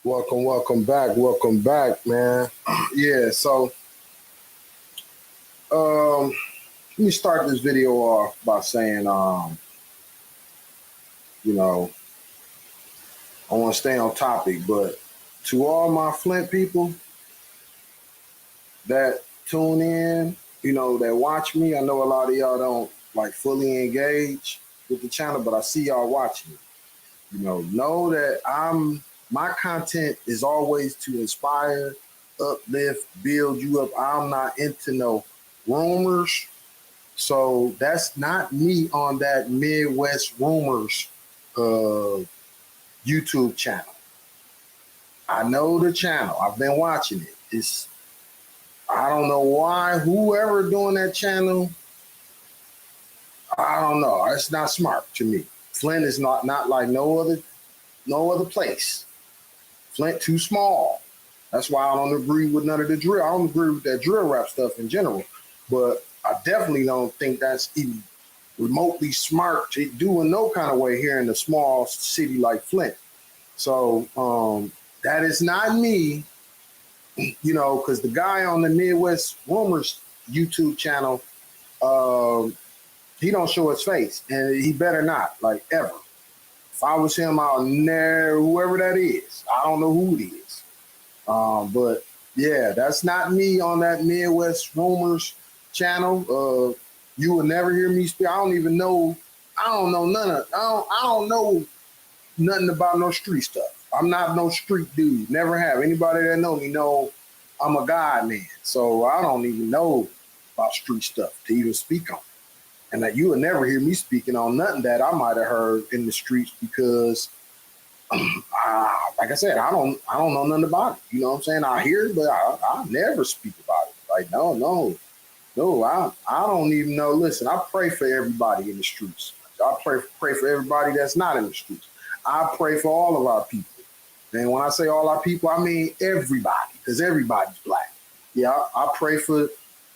Welcome back, man. Yeah, so um, let me start this video off by saying, you know, I want to stay on topic, but to all my Flint people that tune in, that watch me, I know a lot of y'all don't like fully engage with the channel, but I see y'all watching. Know that my content is always to inspire, uplift, build you up. I'm not into no rumors. So that's not me on that Midwest Rumors uh, YouTube channel. I know the channel. I've been watching it. I don't know why whoever doing that channel, I don't know. It's not smart to me. Flint is not like no other place. Flint too small. That's why I don't agree with none of the drill. I don't agree with that drill rap stuff in general. But I definitely don't think that's even remotely smart to do in no kind of way here in a small city like Flint. So that is not me, because the guy on the Midwest Rumors YouTube channel, he don't show his face, and he better not, like ever. If I was him, I'll never, whoever that is, I don't know who it is. But yeah, that's not me on that Midwest Rumors channel. You will never hear me speak. I don't even know. I don't know none of. I don't know nothing about no street stuff. I'm not no street dude. Never have. Anybody that know me know I'm a God man. So I don't even know about street stuff to even speak on. And that you will never hear me speaking on nothing that I might have heard in the streets because like I said, I don't know nothing about it. You know what I'm saying? I hear it, but I never speak about it. Like, no, I don't even know. Listen, I pray for everybody in the streets. I pray for everybody that's not in the streets. I pray for all of our people. And when I say all our people, I mean everybody, because everybody's black. Yeah, I pray for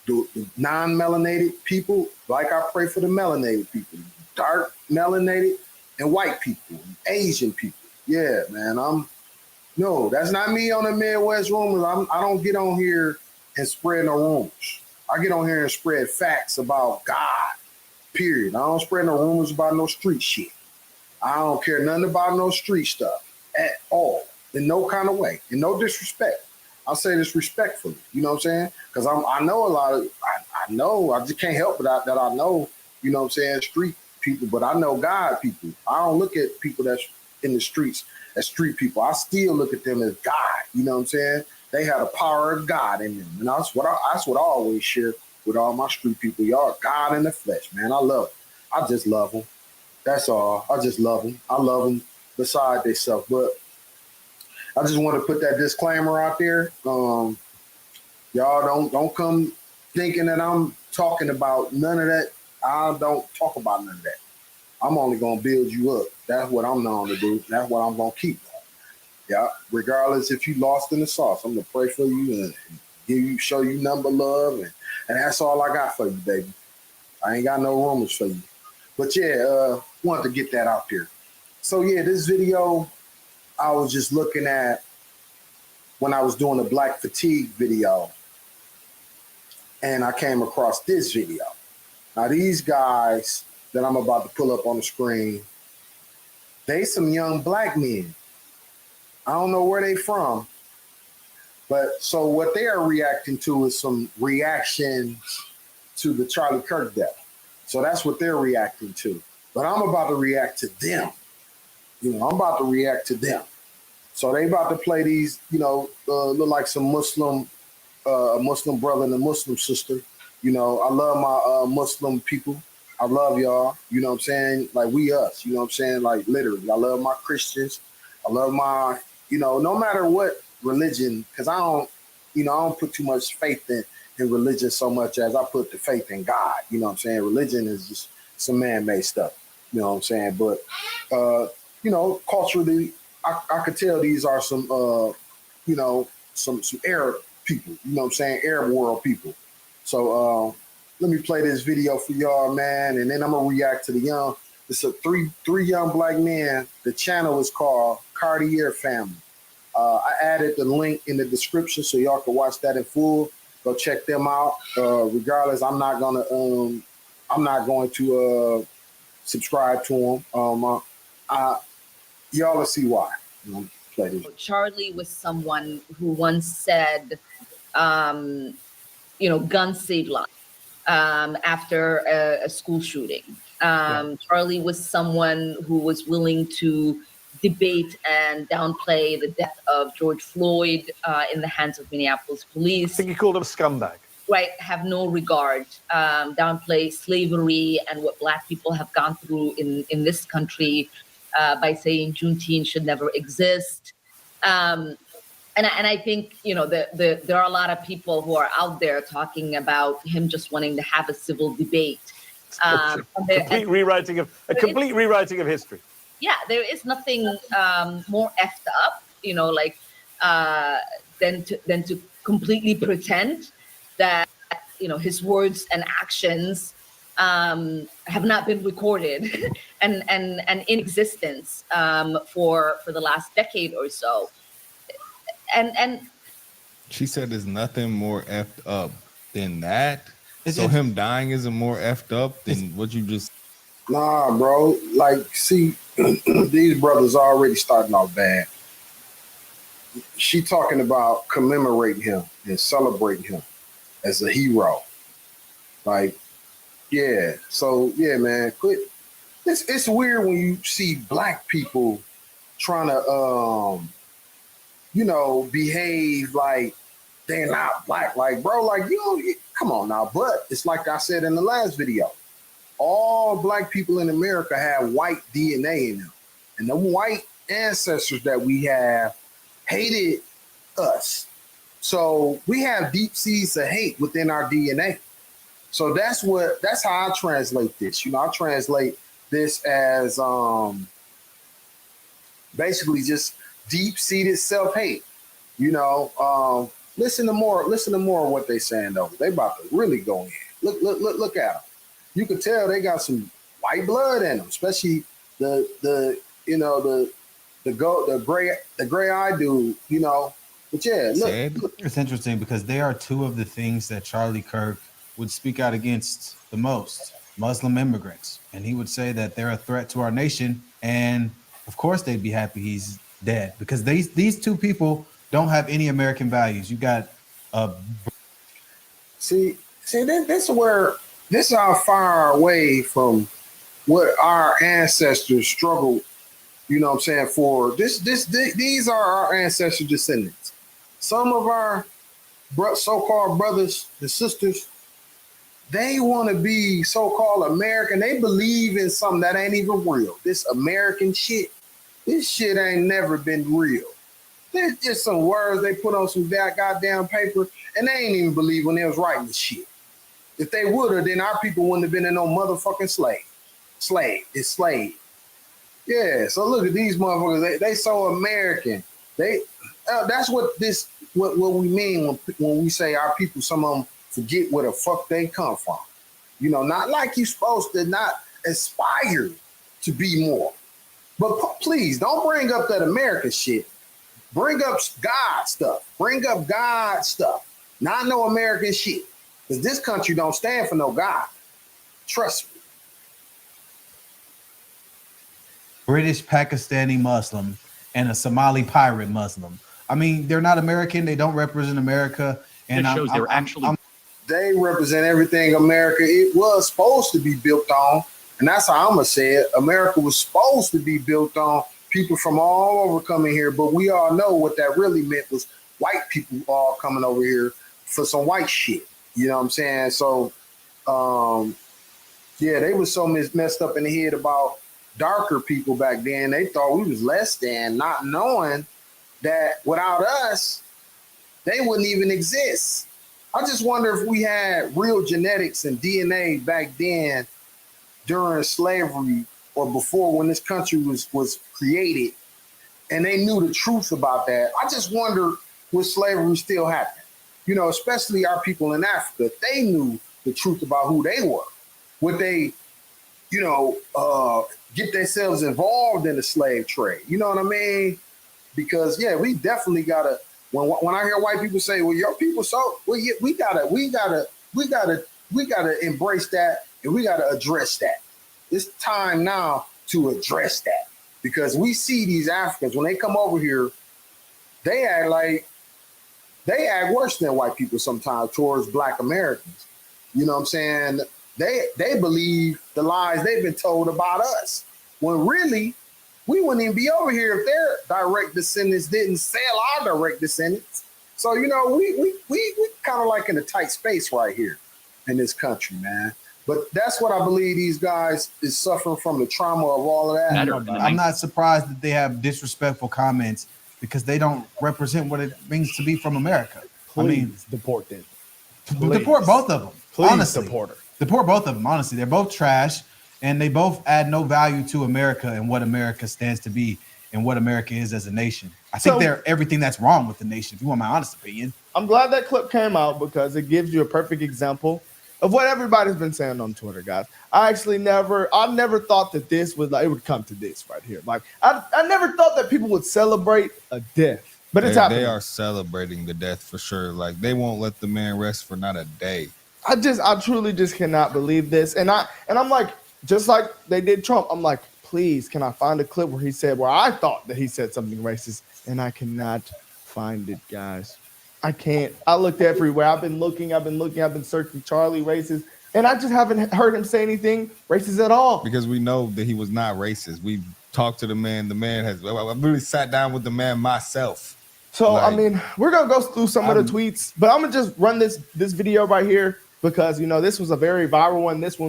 the non-melanated people like I pray for the melanated people, dark melanated and white people, Asian people. Yeah, man, no, that's not me on the Midwest Rumors. I don't get on here and spread no rumors. I get on here and spread facts about God, period. I don't spread no rumors about no street shit. I don't care nothing about no street stuff at all, in no kind of way, in no disrespect. I say this respectfully, you know what I'm saying? Because I know a lot of, I know, I just can't help but that I know, you know what I'm saying, street people, but I know God people. I don't look at people that's in the streets as street people. I still look at them as God, you know what I'm saying? They have the power of God in them. And that's what I always share with all my street people. Y'all God in the flesh, man. I love them. I just love them. That's all. I just love them. I love them beside themselves. But I just want to put that disclaimer out there. Y'all don't come thinking that I'm talking about none of that. I don't talk about none of that. I'm only gonna build you up. That's what I'm known to do. That's what I'm gonna keep doing. Yeah. Regardless if you lost in the sauce, I'm gonna pray for you and show you number love, and that's all I got for you, baby. I ain't got no rumors for you. But yeah, wanted to get that out there. So yeah, this video I was just looking at when I was doing the Black Fatigue video, and I came across this video. Now these guys that I'm about to pull up on the screen, they some young black men. I don't know where they from, but so what they are reacting to is some reaction to the Charlie Kirk death. So that's what they're reacting to. But I'm about to react to them. I'm about to react to them. So they about to play these, look like some Muslim, a Muslim brother and a Muslim sister. I love my Muslim people. I love y'all. You know what I'm saying? Like we us. You know what I'm saying? Like literally. I love my Christians. I love my, no matter what religion, because I don't put too much faith in religion so much as I put the faith in God. You know what I'm saying? Religion is just some man-made stuff. You know what I'm saying? But, culturally, I could tell these are some, some Arab people. You know what I'm saying? Arab world people. So let me play this video for y'all, man, and then I'm gonna react to the young. It's a three young black men. The channel is called CARTIER Family. I added the link in the description so y'all can watch that in full. Go check them out. Regardless, I'm not going to subscribe to them. Y'all will see why. Charlie was someone who once said, guns save lives after a school shooting. Charlie was someone who was willing to debate and downplay the death of George Floyd in the hands of Minneapolis police. I think he called him a scumbag. Right, have no regard, downplay slavery and what Black people have gone through in this country by saying Juneteenth should never exist. And I think, there are a lot of people who are out there talking about him just wanting to have a civil debate. Complete rewriting of history. Yeah, there is nothing more effed up, than to completely pretend that his words and actions have not been recorded and in existence for the last decade or so. And she said there's nothing more effed up than that. So him dying isn't more effed up than what you just. Nah, bro. Like, see, these brothers already starting off bad. She talking about commemorating him and celebrating him as a hero. Like, yeah. So, yeah, man, quit. It's weird when you see Black people trying to, behave like they're not Black. Like, bro, like, come on now. But it's like I said in the last video. All Black people in America have white DNA in them. And the white ancestors that we have hated us. So we have deep seeds of hate within our DNA. So that's how I translate this. I translate this as basically just deep-seated self-hate. Listen to more of what they saying though. They about to really go in. Look at them. You could tell they got some white blood in them, especially the gray eye dude, But yeah, look. It's interesting because they are two of the things that Charlie Kirk would speak out against the most: Muslim immigrants. And he would say that they're a threat to our nation. And of course they'd be happy he's dead because these two people don't have any American values. You got See, this is how far away from what our ancestors struggled, for. These are our ancestral descendants. Some of our so-called brothers and sisters, they want to be so-called American. They believe in something that ain't even real. This American shit, this shit ain't never been real. There's just some words they put on some goddamn paper, and they ain't even believe when they was writing the shit. If they would have, then our people wouldn't have been in no motherfucking slave. It's slave. Yeah, so look at these motherfuckers. They so American. That's what we mean when we say our people, some of them forget where the fuck they come from. Not like you supposed to not aspire to be more. But please, don't bring up that American shit. Bring up God stuff. Bring up God stuff. Not no American shit. Because this country don't stand for no God. Trust me. British Pakistani Muslim and a Somali pirate Muslim. I mean, they're not American. They don't represent America. And it shows they're actually. They represent everything America it was supposed to be built on. And that's how I'm going to say it. America was supposed to be built on people from all over coming here. But we all know what that really meant was white people all coming over here for some white shit. You know what I'm saying? So, they were so messed up in the head about darker people back then. They thought we was less than, not knowing that without us, they wouldn't even exist. I just wonder if we had real genetics and DNA back then during slavery or before when this country was created and they knew the truth about that. I just wonder would slavery still happen? Especially our people in Africa, if they knew the truth about who they were, would they, get themselves involved in the slave trade? You know what I mean? because we definitely gotta. When I hear white people say, "Well, your people," we gotta embrace that, and we gotta address that. It's time now to address that, because we see these Africans when they come over here, they act worse than white people sometimes towards Black Americans. You know what I'm saying? They believe the lies they've been told about us, when really we wouldn't even be over here if their direct descendants didn't sell our direct descendants. So, we kind of like in a tight space right here in this country, man. But that's what I believe these guys is suffering from, the trauma of all of that. I'm not surprised that they have disrespectful comments, because they don't represent what it means to be from America. Please deport them. Deport both of them. Please honestly. deport her. Deport both of them, honestly. They're both trash, and they both add no value to America and what America stands to be and what America is as a nation. I think they're everything that's wrong with the nation, if you want my honest opinion. I'm glad that clip came out, because it gives you a perfect example of what everybody's been saying on Twitter, guys. I never thought that this was it would come to this right here. Like I never thought that people would celebrate a death, but it's happening. They are celebrating the death for sure. Like, they won't let the man rest for not a day. I truly just cannot believe this. And I'm like, just like they did Trump, I'm like, please, can I find a clip where I thought that he said something racist, and I cannot find it, guys. I can't. I looked everywhere. I've been searching Charlie racist, and I just haven't heard him say anything racist at all. Because we know that he was not racist. We talked to the man. The man I really sat down with the man myself. So, we're going to go through some of the tweets, but I'm going to just run this video right here, because, this was a very viral one. This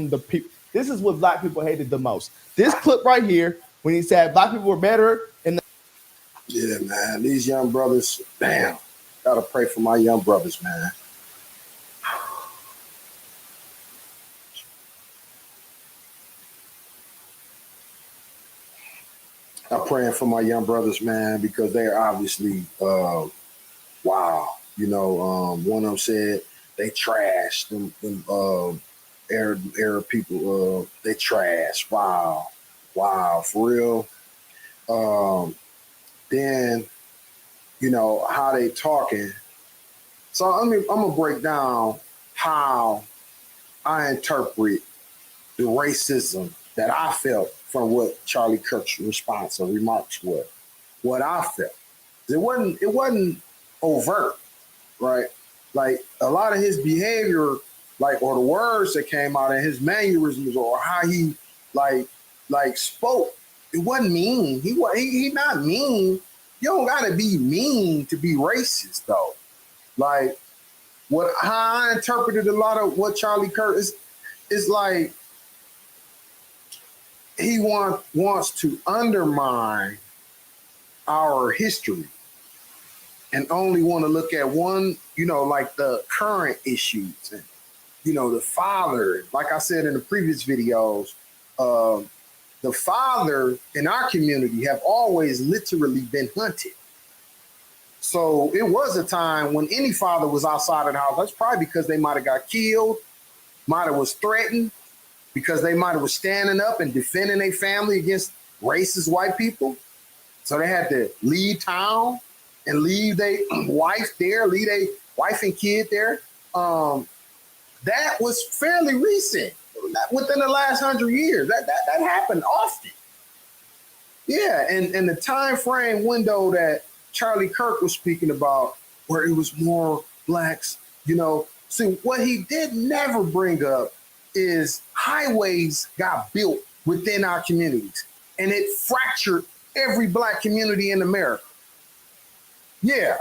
is what Black people hated the most. This clip right here, when he said Black people were better. Yeah, man. These young brothers, damn. Gotta pray for my young brothers, man. I'm praying for my young brothers, man, because they're obviously, wow. One of them said they trashed them Arab people. They trash. Wow, for real. Then, how they talking. So I'm gonna break down how I interpret the racism that I felt from what Charlie Kirk's response or remarks were. What I felt. It wasn't overt, right? Like, a lot of his behavior, or the words that came out of his mannerisms, or how he spoke, it wasn't mean. He not mean. You don't gotta be mean to be racist, though. Like, how I interpreted a lot of what Charlie Kirk is like, he wants to undermine our history and only want to look at one, the current issues. And, the father, like I said in the previous videos, the father in our community have always literally been hunted. So it was a time when any father was outside of the house, that's probably because they might have got killed, might have was threatened, because they might have was standing up and defending their family against racist white people. So they had to leave town and leave their wife there, leave their wife and kid there. That was fairly recent, within the last 100 years. That happened often. Yeah, and the time frame window that Charlie Kirk was speaking about, where it was more blacks, see, what he did never bring up is highways got built within our communities, and it fractured every Black community in America. Yeah,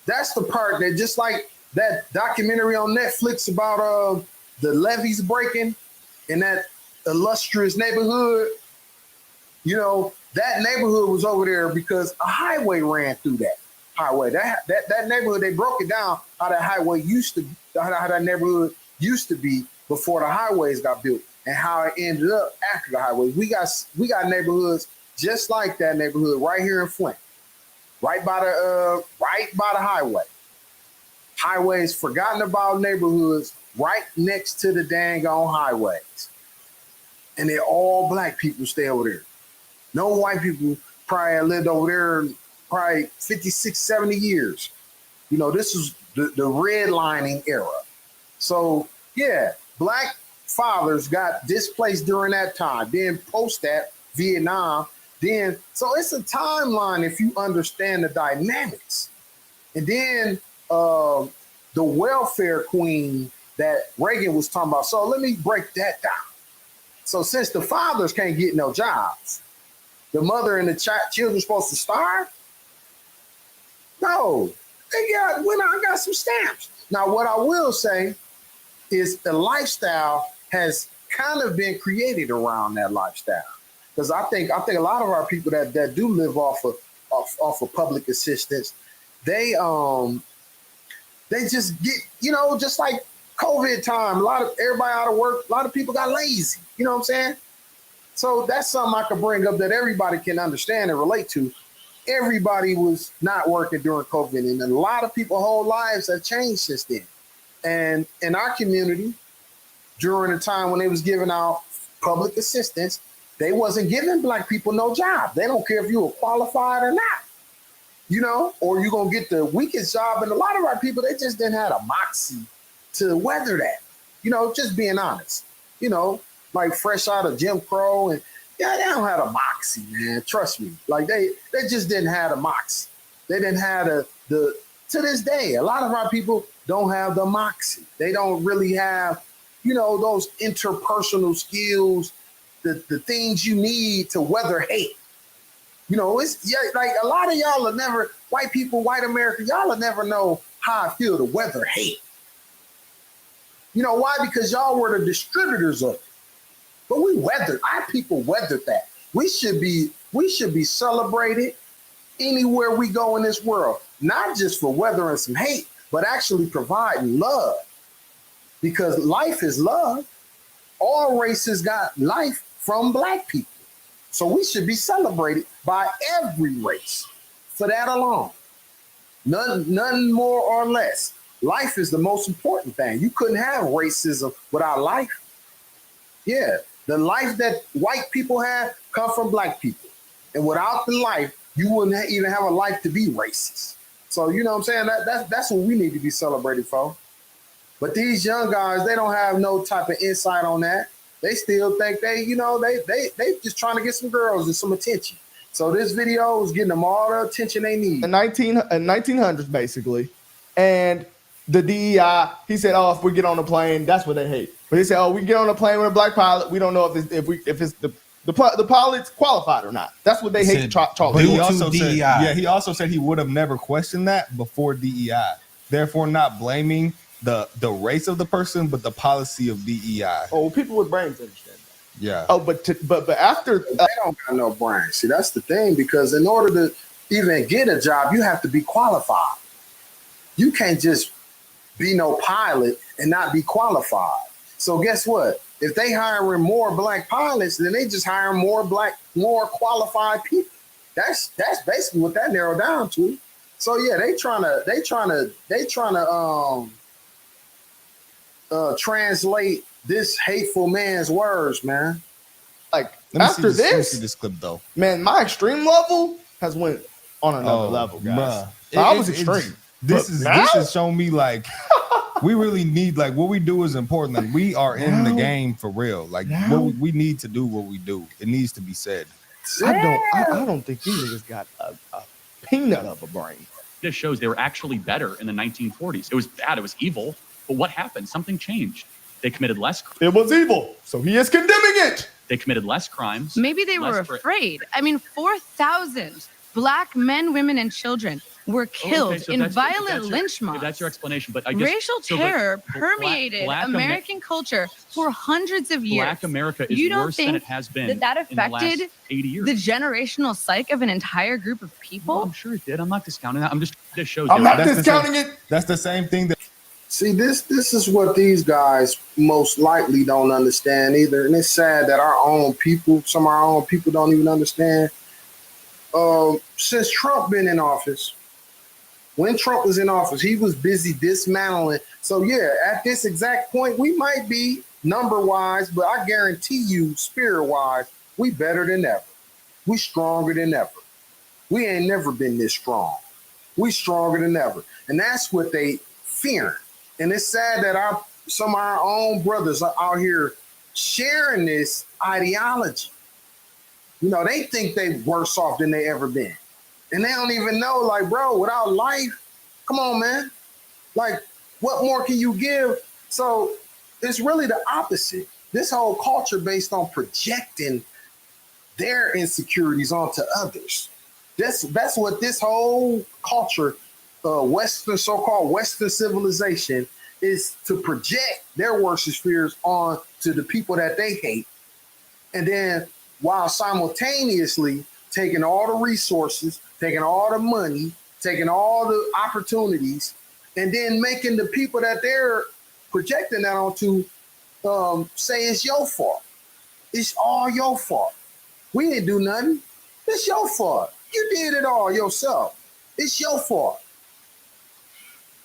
that's the part that, just like that documentary on Netflix about the levees breaking in that illustrious neighborhood, that neighborhood was over there because a highway ran through that highway. That neighborhood, they broke it down how that highway used to, how that neighborhood used to be before the highways got built, and how it ended up after the highway. We got neighborhoods just like that neighborhood right here in Flint, right by the highway. Highways, forgotten about neighborhoods right next to the dang on highways, and they're all Black people stay over there. No white people probably lived over there probably 56, 70 years. You know, this is the redlining era. So, yeah, black fathers got displaced during that time. Then post that, Vietnam. Then, so it's a timeline if you understand the dynamics. And then the welfare queen that Reagan was talking about. So let me break that down. So since the fathers can't get no jobs, the mother and the children supposed to starve? No, I got some stamps. Now, what I will say is the lifestyle has kind of been created around that lifestyle. Because I think a lot of our people that do live off of public assistance, they just get, just like COVID time, everybody out of work, a lot of people got lazy. You know what I'm saying? So that's something I could bring up that everybody can understand and relate to. Everybody was not working during COVID, and a lot of people's whole lives have changed since then. And in our community, during the time when they was giving out public assistance, they wasn't giving black people no job. They don't care if you were qualified or not, or you're going to get the weakest job. And a lot of our people, they just didn't have a moxie to weather that, just being honest, like fresh out of Jim Crow. And they don't have a moxie, man. Trust me. Like they just didn't have a moxie. They didn't have to this day, a lot of our people don't have the moxie. They don't really have, those interpersonal skills, the things you need to weather hate. It's like a lot of y'all will never, white people, white America, y'all will never know how I feel to weather hate. You know why? Because y'all were the distributors of it. But our people weathered that. We should be celebrated anywhere we go in this world, not just for weathering some hate, but actually providing love. Because life is love. All races got life from black people. So we should be celebrated by every race for that alone. None more or less. Life is the most important thing. You couldn't have racism without life. Yeah, the life that white people have come from black people. And without the life, you wouldn't even have a life to be racist. So, you know what I'm saying? That's what we need to be celebrated for. But these young guys, they don't have no type of insight on that. They still think they just trying to get some girls and some attention. So this video is getting them all the attention they need. In 1900s, basically. And the DEI, he said, if we get on the plane, that's what they hate. But he said, we get on the plane with a black pilot, we don't know if it's the pilot's qualified or not. That's what they hate. Charlie. But he also said he would have never questioned that before DEI. Therefore, not blaming the race of the person, but the policy of DEI. Oh, people with brains understand that. Yeah. Oh, but after they don't got no brains. See, that's the thing, because in order to even get a job, you have to be qualified. You can't just be no pilot and not be qualified. So guess what? If they hiring more black pilots, then they just hire more qualified people. That's basically what that narrowed down to. So yeah, they trying to translate this hateful man's words, man. Like Let me see this clip though. Man, my extreme level has went on another level, guys. So I was extreme. This is showing me like we really need, like, what we do is important. Like, we are in the game for real. Like, we need to do what we do. It needs to be said. I don't think these niggas got a peanut of a brain. This shows they were actually better in the 1940s. It was bad. It was evil. But what happened? Something changed. They committed less. It was evil. So he is condemning it. They committed less crimes. Maybe they were afraid. I mean, 4,000 black men, women, and children were killed in violent lynch mobs. That's your explanation. But racial terror permeated American culture for hundreds of years. Black America is worse than it has been that affected in the last 80 years. The generational psyche of an entire group of people? Well, I'm sure it did. I'm not discounting that. This shows. I'm not discounting it. That's the same thing that. See, this is what these guys most likely don't understand either. And it's sad that some of our own people don't even understand. Since Trump been in office, when Trump was in office, he was busy dismantling. So yeah, at this exact point, we might be number-wise, but I guarantee you, spirit-wise, we better than ever. We stronger than ever. We ain't never been this strong. We stronger than ever. And that's what they fearing. And it's sad that some of our own brothers are out here sharing this ideology. You know, they think they worse off than they ever been. And they don't even know, like, bro, without life, come on, man. Like, what more can you give? So it's really the opposite. This whole culture based on projecting their insecurities onto others. That's what this whole culture, Western, so-called Western civilization, is to project their worst fears on to the people that they hate. And then while simultaneously taking all the resources, taking all the money, taking all the opportunities, and then making the people that they're projecting that onto say it's your fault. It's all your fault. We didn't do nothing. It's your fault. You did it all yourself. It's your fault.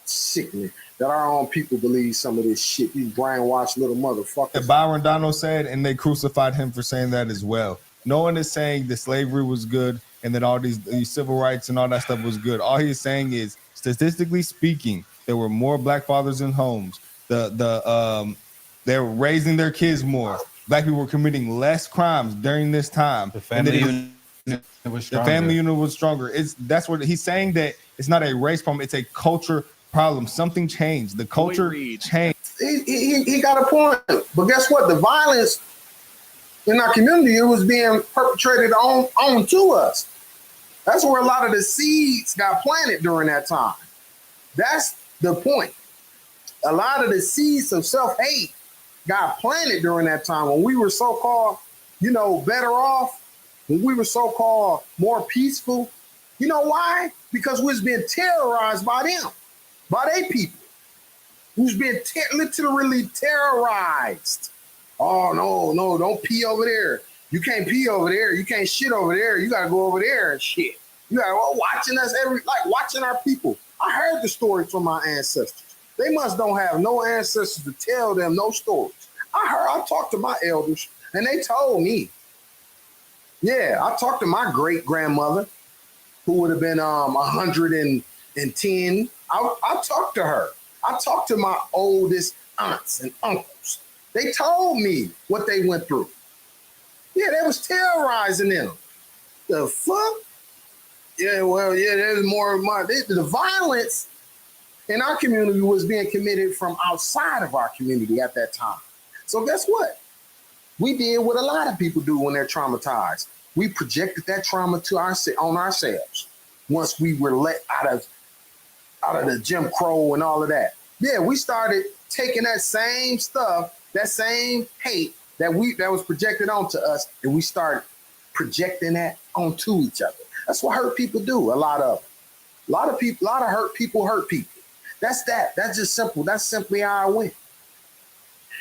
Sickening that our own people believe some of this shit. These brainwashed little motherfuckers. And Byron Donald said, and they crucified him for saying that as well. No one is saying that slavery was good and that all these civil rights and all that stuff was good. All he is saying is, statistically speaking, there were more black fathers in homes. They're raising their kids more. Black people were committing less crimes during this time. The family unit was stronger. The family unit was stronger. That's what he's saying, that it's not a race problem, it's a culture problem. Something changed. The culture changed. He got a point. But guess what? The violence in our community, it was being perpetrated on to us. That's where a lot of the seeds got planted during that time. That's the point. A lot of the seeds of self-hate got planted during that time when we were so-called, better off, when we were so-called more peaceful. You know why? Because we was being terrorized by them, by their people. We was being literally terrorized. Oh, no, don't pee over there. You can't pee over there. You can't shit over there. You got to go over there and shit. You got to watching us watching our people. I heard the stories from my ancestors. They must don't have no ancestors to tell them no stories. I talked to my elders and they told me. Yeah, I talked to my great grandmother who would have been 110. I talked to her. I talked to my oldest aunts and uncles. They told me what they went through. Yeah, they was terrorizing them. The fuck? Yeah, well, yeah, there's more of the violence in our community was being committed from outside of our community at that time. So guess what? We did what a lot of people do when they're traumatized. We projected that trauma on ourselves once we were let out of the Jim Crow and all of that. Yeah, we started taking that same stuff, that same hate that was projected onto us, and we started projecting that onto each other. That's what hurt people do. A lot of hurt people hurt people. That's that. That's just simple. That's simply how it went.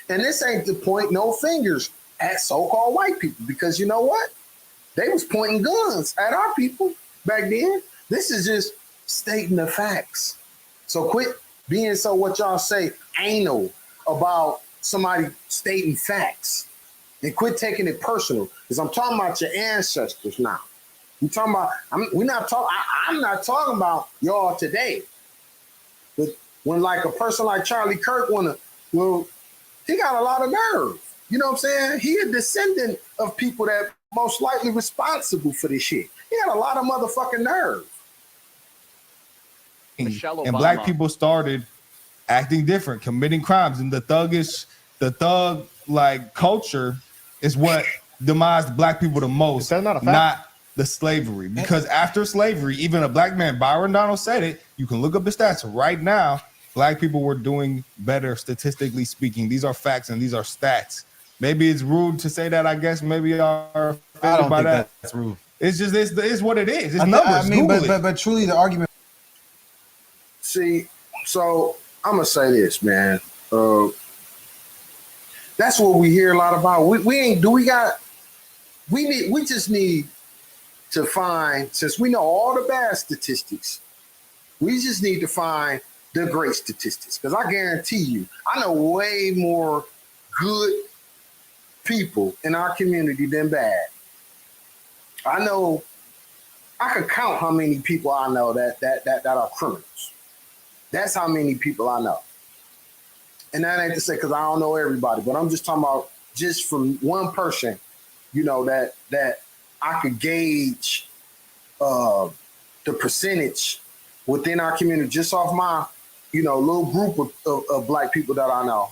And this ain't to point no fingers at so-called white people, because you know what? They was pointing guns at our people back then. This is just stating the facts. So quit being what y'all say anal about somebody stating facts, and quit taking it personal. Because I'm talking about your ancestors now. I'm not talking about y'all today. But when like a person like Charlie Kirk he got a lot of nerve. You know what I'm saying? He a descendant of people that most likely responsible for this shit. He got a lot of motherfucking nerve. And black people started acting different, committing crimes, and the thug like culture is what demised black people the most. Is that not a fact? Not the slavery. Because after slavery, even a black man, Byron Donald, said it. You can look up the stats right now. Black people were doing better statistically speaking. These are facts and these are stats. Maybe it's rude to say that. I guess maybe y'all are offended by that. That's rude. It's just it's what it is. It's numbers. But truly, the argument. See, so I'm gonna say this, man. That's what we hear a lot about. We just need to find, since we know all the bad statistics, we just need to find the great statistics. Because I guarantee you, I know way more good people in our community than bad. I know I can count how many people I know that are criminals. That's how many people I know. And that ain't to say because I don't know everybody, but I'm just talking about just from one person, you know, that I could gauge the percentage within our community just off my, you know, little group of black people that I know.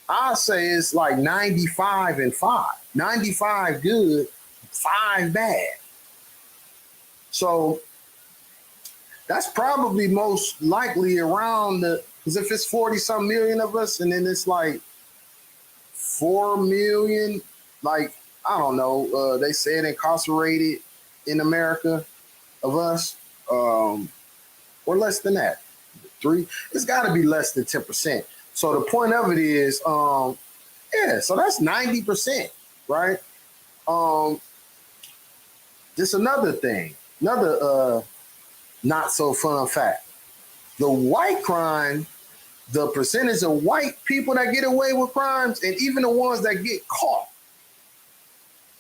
I'd say it's like 95 and 5. 95 good, 5 bad. So that's probably most likely around the, because if it's 40 some million of us and then it's like 4 million, like, I don't know, they said incarcerated in America of us, or less than that. 3, it's got to be less than 10%. So the point of it is, yeah, so that's 90%, right? Just another thing, another not so fun fact. The white crime, the percentage of white people that get away with crimes, and even the ones that get caught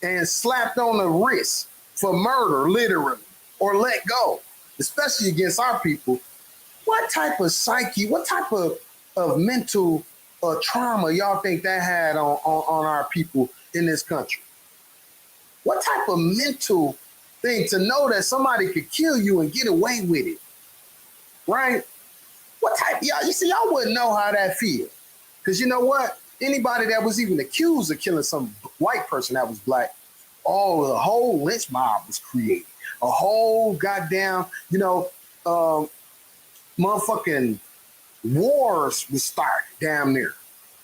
and slapped on the wrist for murder, literally, or let go, especially against our people, what type of psyche, what type of mental trauma y'all think that had on our people in this country? What type of mental thing to know that somebody could kill you and get away with it, right? What type, y'all, you see, y'all wouldn't know how that feels. Because you know what? Anybody that was even accused of killing some white person that was black, the whole lynch mob was created. A whole goddamn, you know, motherfucking wars was started damn near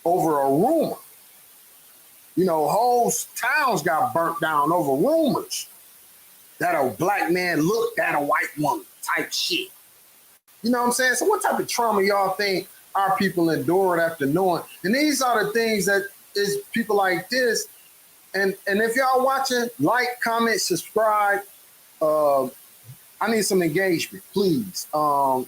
over a rumor. You know, whole towns got burnt down over rumors that a black man looked at a white woman type shit. You know what I'm saying? So what type of trauma y'all think our people endured after knowing? And these are the things that is people like this. And if y'all watching, like, comment, subscribe. I need some engagement, please. And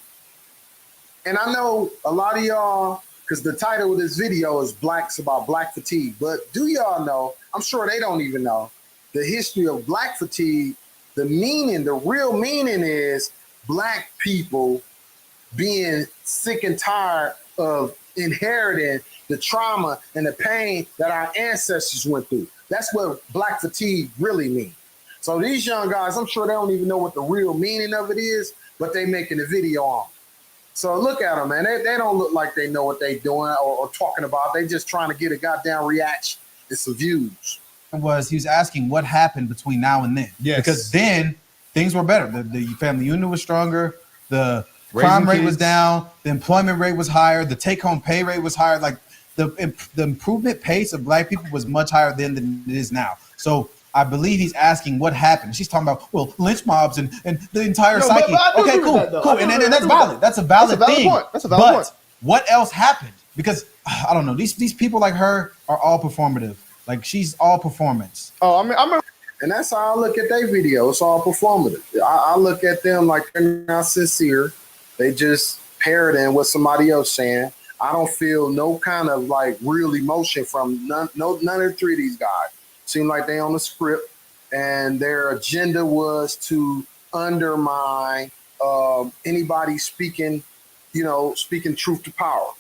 I know a lot of y'all, because the title of this video is Blacks about Black fatigue, but do y'all know, I'm sure they don't even know, the history of Black fatigue, the meaning, the real meaning is Black people being sick and tired of inheriting the trauma and the pain that our ancestors went through. That's what Black fatigue really means. So these young guys, I'm sure they don't even know what the real meaning of it is, but they making a video on it. So look at them, man. They don't look like they know what they doing or talking about. They just trying to get a goddamn reaction and some views. He was asking what happened between now and then. Yes. Because then things were better. The family unit was stronger. The crime rate was down. The employment rate was higher. The take-home pay rate was higher. Like the improvement pace of Black people was much higher then than it is now. So I believe he's asking what happened. She's talking about, well, lynch mobs and the entire psyche. Okay, cool. And that's valid. That's a valid thing. That's a valid point. What else happened? Because I don't know. These people like her are all performative. Like she's all performance. Oh, and that's how I look at their video. It's all performative. I look at them like they're not sincere. They just parroting what somebody else saying. I don't feel no kind of like real emotion from none of the 3 of these guys. Seem like they on the script, and their agenda was to undermine anybody speaking truth to power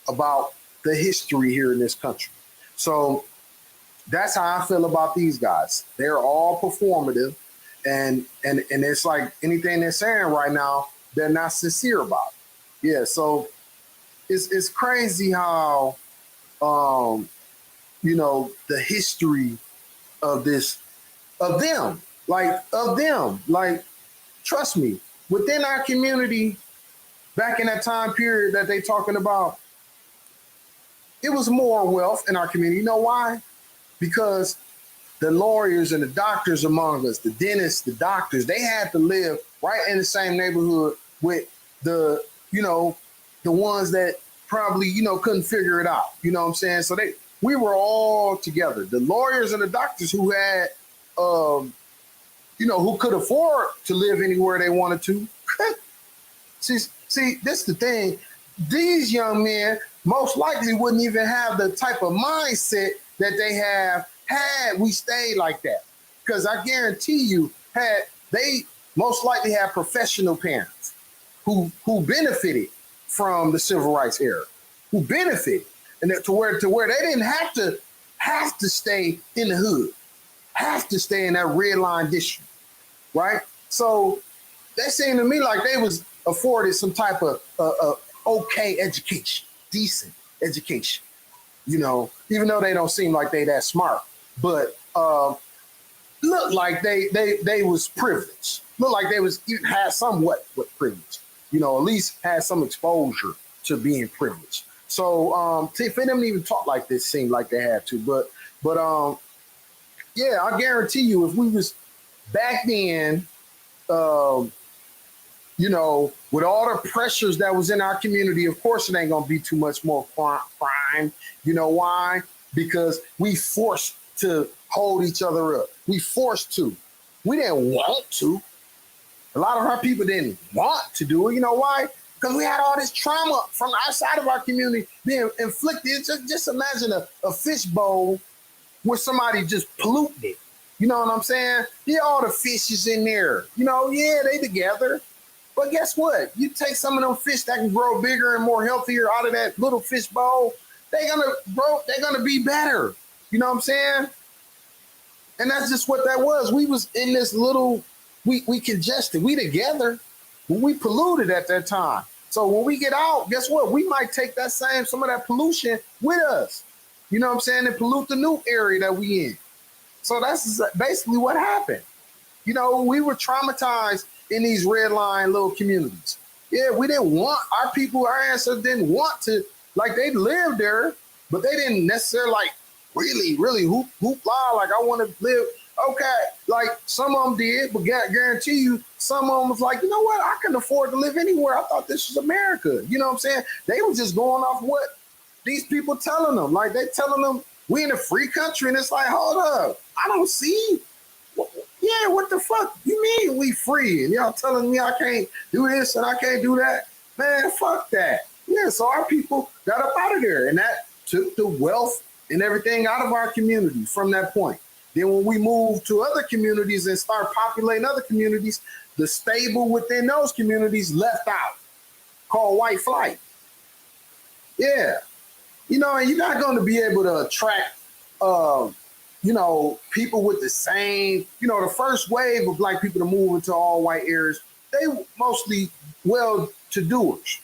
about the history here in this country. So that's how I feel about these guys. They're all performative, and it's like anything they're saying right now, they're not sincere about it. Yeah, so it's crazy how the history of them, trust me, within our community, back in that time period that they talking about, it was more wealth in our community. You know why? Because the lawyers and the doctors among us, the dentists, the doctors, they had to live right in the same neighborhood with the ones that probably, couldn't figure it out. You know what I'm saying? So we were all together. The lawyers and the doctors who had, who could afford to live anywhere they wanted to. See, this is the thing. These young men most likely wouldn't even have the type of mindset that they have had we stayed like that. because I guarantee you they most likely had professional parents who benefited from the civil rights era, who benefited, and to where they didn't have to stay in the hood, have to stay in that red line district, right? So they seemed to me like they was afforded some type of okay education, decent education, you know, even though they don't seem like they that smart, but look like they was privileged. Look like they had somewhat with privilege, you know, at least had some exposure to being privileged. So for them to even talk like this seemed like they had to, but yeah, I guarantee you, if we was back then, you know, with all the pressures that was in our community, of course it ain't gonna be too much more crime. You know why? Because we forced to hold each other up. We forced to. We didn't want to. A lot of our people didn't want to do it. You know why? Because we had all this trauma from outside of our community being inflicted. Just imagine a fish bowl where somebody just polluted it. You know what I'm saying? Yeah, all the fish is in there. You know, yeah, they together. But guess what? You take some of them fish that can grow bigger and more healthier out of that little fish bowl, they're gonna be better. You know what I'm saying? And that's just what that was. We was in this little, we congested. We together, we polluted at that time. So when we get out, guess what? We might take some of that pollution with us. You know what I'm saying? And pollute the new area that we in. So that's basically what happened. You know, we were traumatized in these red line little communities. Yeah, we didn't want our people, our ancestors didn't want to, like they lived there, but they didn't necessarily like really hoop la, like I want to live. Okay, like some of them did, but guarantee you, some of them was like, you know what, I can afford to live anywhere. I thought this was America. You know what I'm saying? They were just going off what these people telling them. Like they telling them we in a free country, and it's like, hold up, I don't see. Yeah, what the fuck you mean we free? And y'all telling me I can't do this and I can't do that? Man, fuck that. Yeah, so our people got up out of there, and that took the wealth and everything out of our community from that point. Then when we moved to other communities and start populating other communities, the stable within those communities left out, called white flight. Yeah. You know, and you're not going to be able to attract, you know, people with the same, you know, the first wave of black people to move into all white areas, they mostly well-to-doers.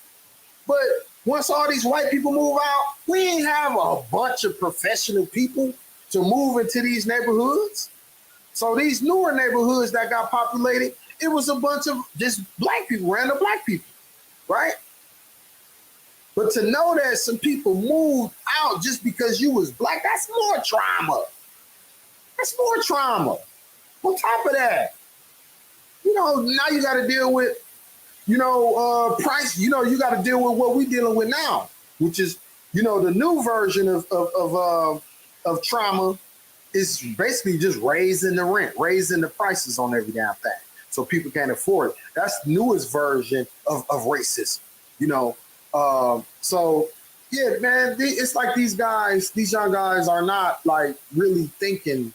But once all these white people move out, we ain't have a bunch of professional people to move into these neighborhoods. So these newer neighborhoods that got populated, it was a bunch of just black people, random black people, right? But to know that some people moved out just because you was black, that's more trauma. That's more trauma. On top of that, you know, now you got to deal with, you know, price. You know, you got to deal with what we're dealing with now, which is, you know, the new version of trauma is basically just raising the rent, raising the prices on every damn thing, so people can't afford it. That's the newest version of racism, you know. So yeah, man, it's like these young guys are not like really thinking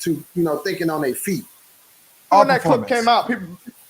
on their feet. When that clip came out,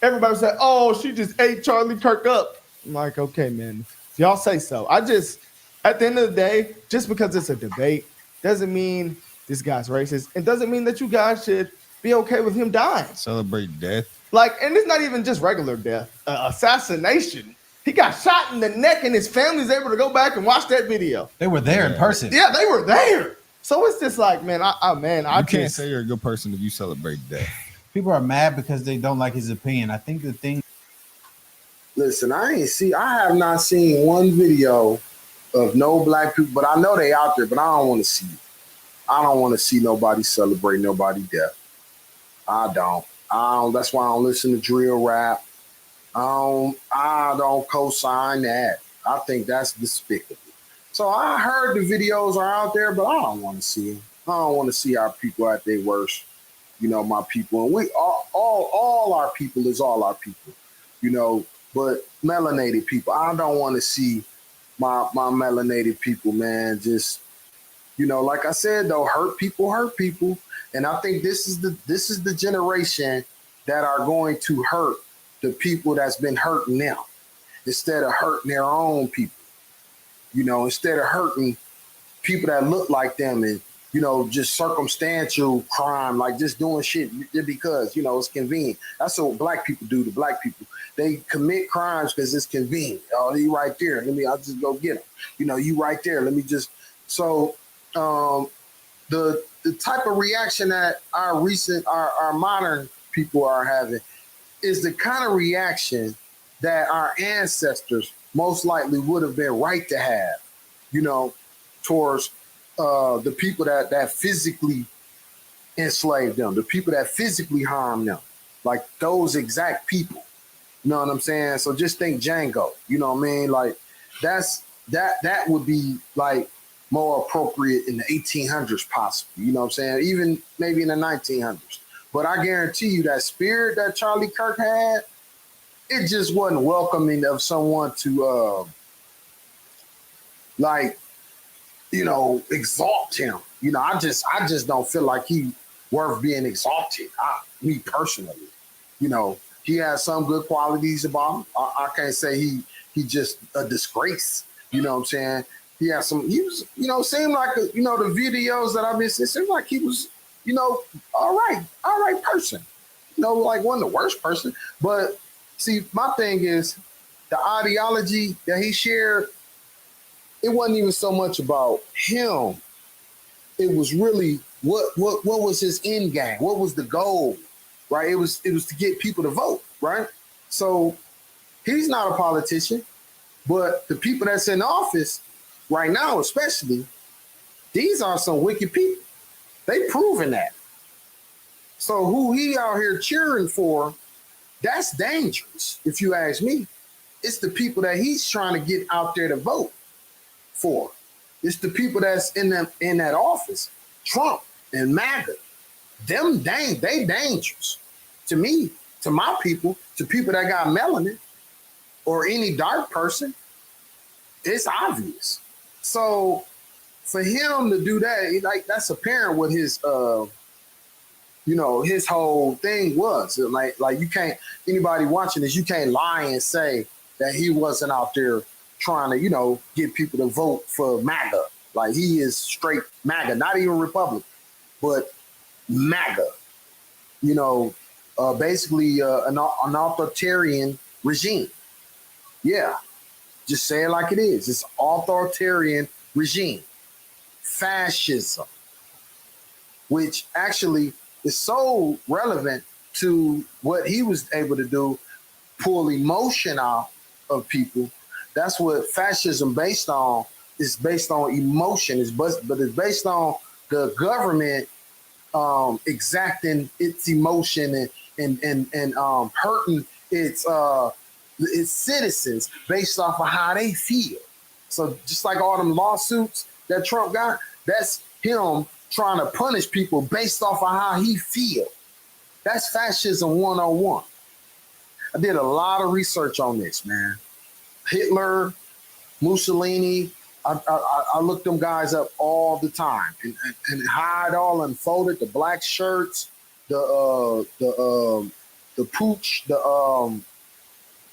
everybody said, "Oh, she just ate Charlie Kirk up." I'm like, okay, man, y'all say so. At the end of the day, just because it's a debate doesn't mean this guy's racist. It doesn't mean that you guys should be okay with him dying. Celebrate death. Like, and it's not even just regular death, assassination. He got shot in the neck, and his family's able to go back and watch that video. They were there in person. Yeah, they were there. So it's just like, man, I can't say you're a good person if you celebrate death. People are mad because they don't like his opinion. I think the thing. Listen, I have not seen one video of no black people, but I know they out there, but I don't want to see it. I don't want to see nobody celebrate nobody's death. I don't. That's why I don't listen to drill rap. I don't co-sign that. I think that's despicable. So I heard the videos are out there, but I don't want to see them. I don't want to see our people at their worst. You know, my people, and we all our people is all our people. You know, but melanated people, I don't want to see my melanated people, man. Just, you know, like I said though, hurt people. And I think this is the generation that are going to hurt the people that's been hurting them instead of hurting their own people. You know, instead of hurting people that look like them and, you know, just circumstantial crime, like just doing shit because, you know, it's convenient. That's what black people do to black people. They commit crimes because it's convenient. Oh, you right there. I'll just go get him. You know, you right there. Let me just. So the type of reaction that our modern people are having is the kind of reaction that our ancestors most likely would have been right to have, you know, towards the people that physically enslaved them, the people that physically harmed them, like those exact people. You know what I'm saying? So just think Django. You know what I mean? Like that would be like more appropriate in the 1800s, possibly. You know what I'm saying? Even maybe in the 1900s. But I guarantee you that spirit that Charlie Kirk had, it just wasn't welcoming of someone to like, you know, exalt him. You know, I just don't feel like he worth being exalted. Me personally, you know, he has some good qualities about him. I can't say he just a disgrace. You know what I'm saying? He was, you know, seemed like, you know, the videos that I've been seeing, seemed like he was, you know, all right person. You know, like wasn't the worst person. But see, my thing is the ideology that he shared, it wasn't even so much about him. It was really what was his end game? What was the goal? Right? It was to get people to vote, right? So he's not a politician, but the people that's in office right now, especially, these are some wicked people. They proven that. So who he out here cheering for, that's dangerous, if you ask me. It's the people that he's trying to get out there to vote for. It's the people that's in that office, Trump and MAGA. They dangerous to me, to my people, to people that got melanin or any dark person. It's obvious. So for him to do that, like that's apparent what his you know, his whole thing was. Like you can't, anybody watching this, you can't lie and say that he wasn't out there trying to, you know, get people to vote for MAGA. Like he is straight MAGA, not even Republican, but MAGA. You know, basically an authoritarian regime. Yeah, just say it like it is. It's authoritarian regime. Fascism, which actually is so relevant to what he was able to do, pull emotion out of people. That's what fascism based on. It's based on emotion. But it's based on the government exacting its emotion and hurting its citizens based off of how they feel. So just like all them lawsuits that Trump got, that's him trying to punish people based off of how he feel. That's fascism 101. I did a lot of research on this, man. Hitler, Mussolini, I looked them guys up all the time and how it all unfolded, the black shirts, the pooch, the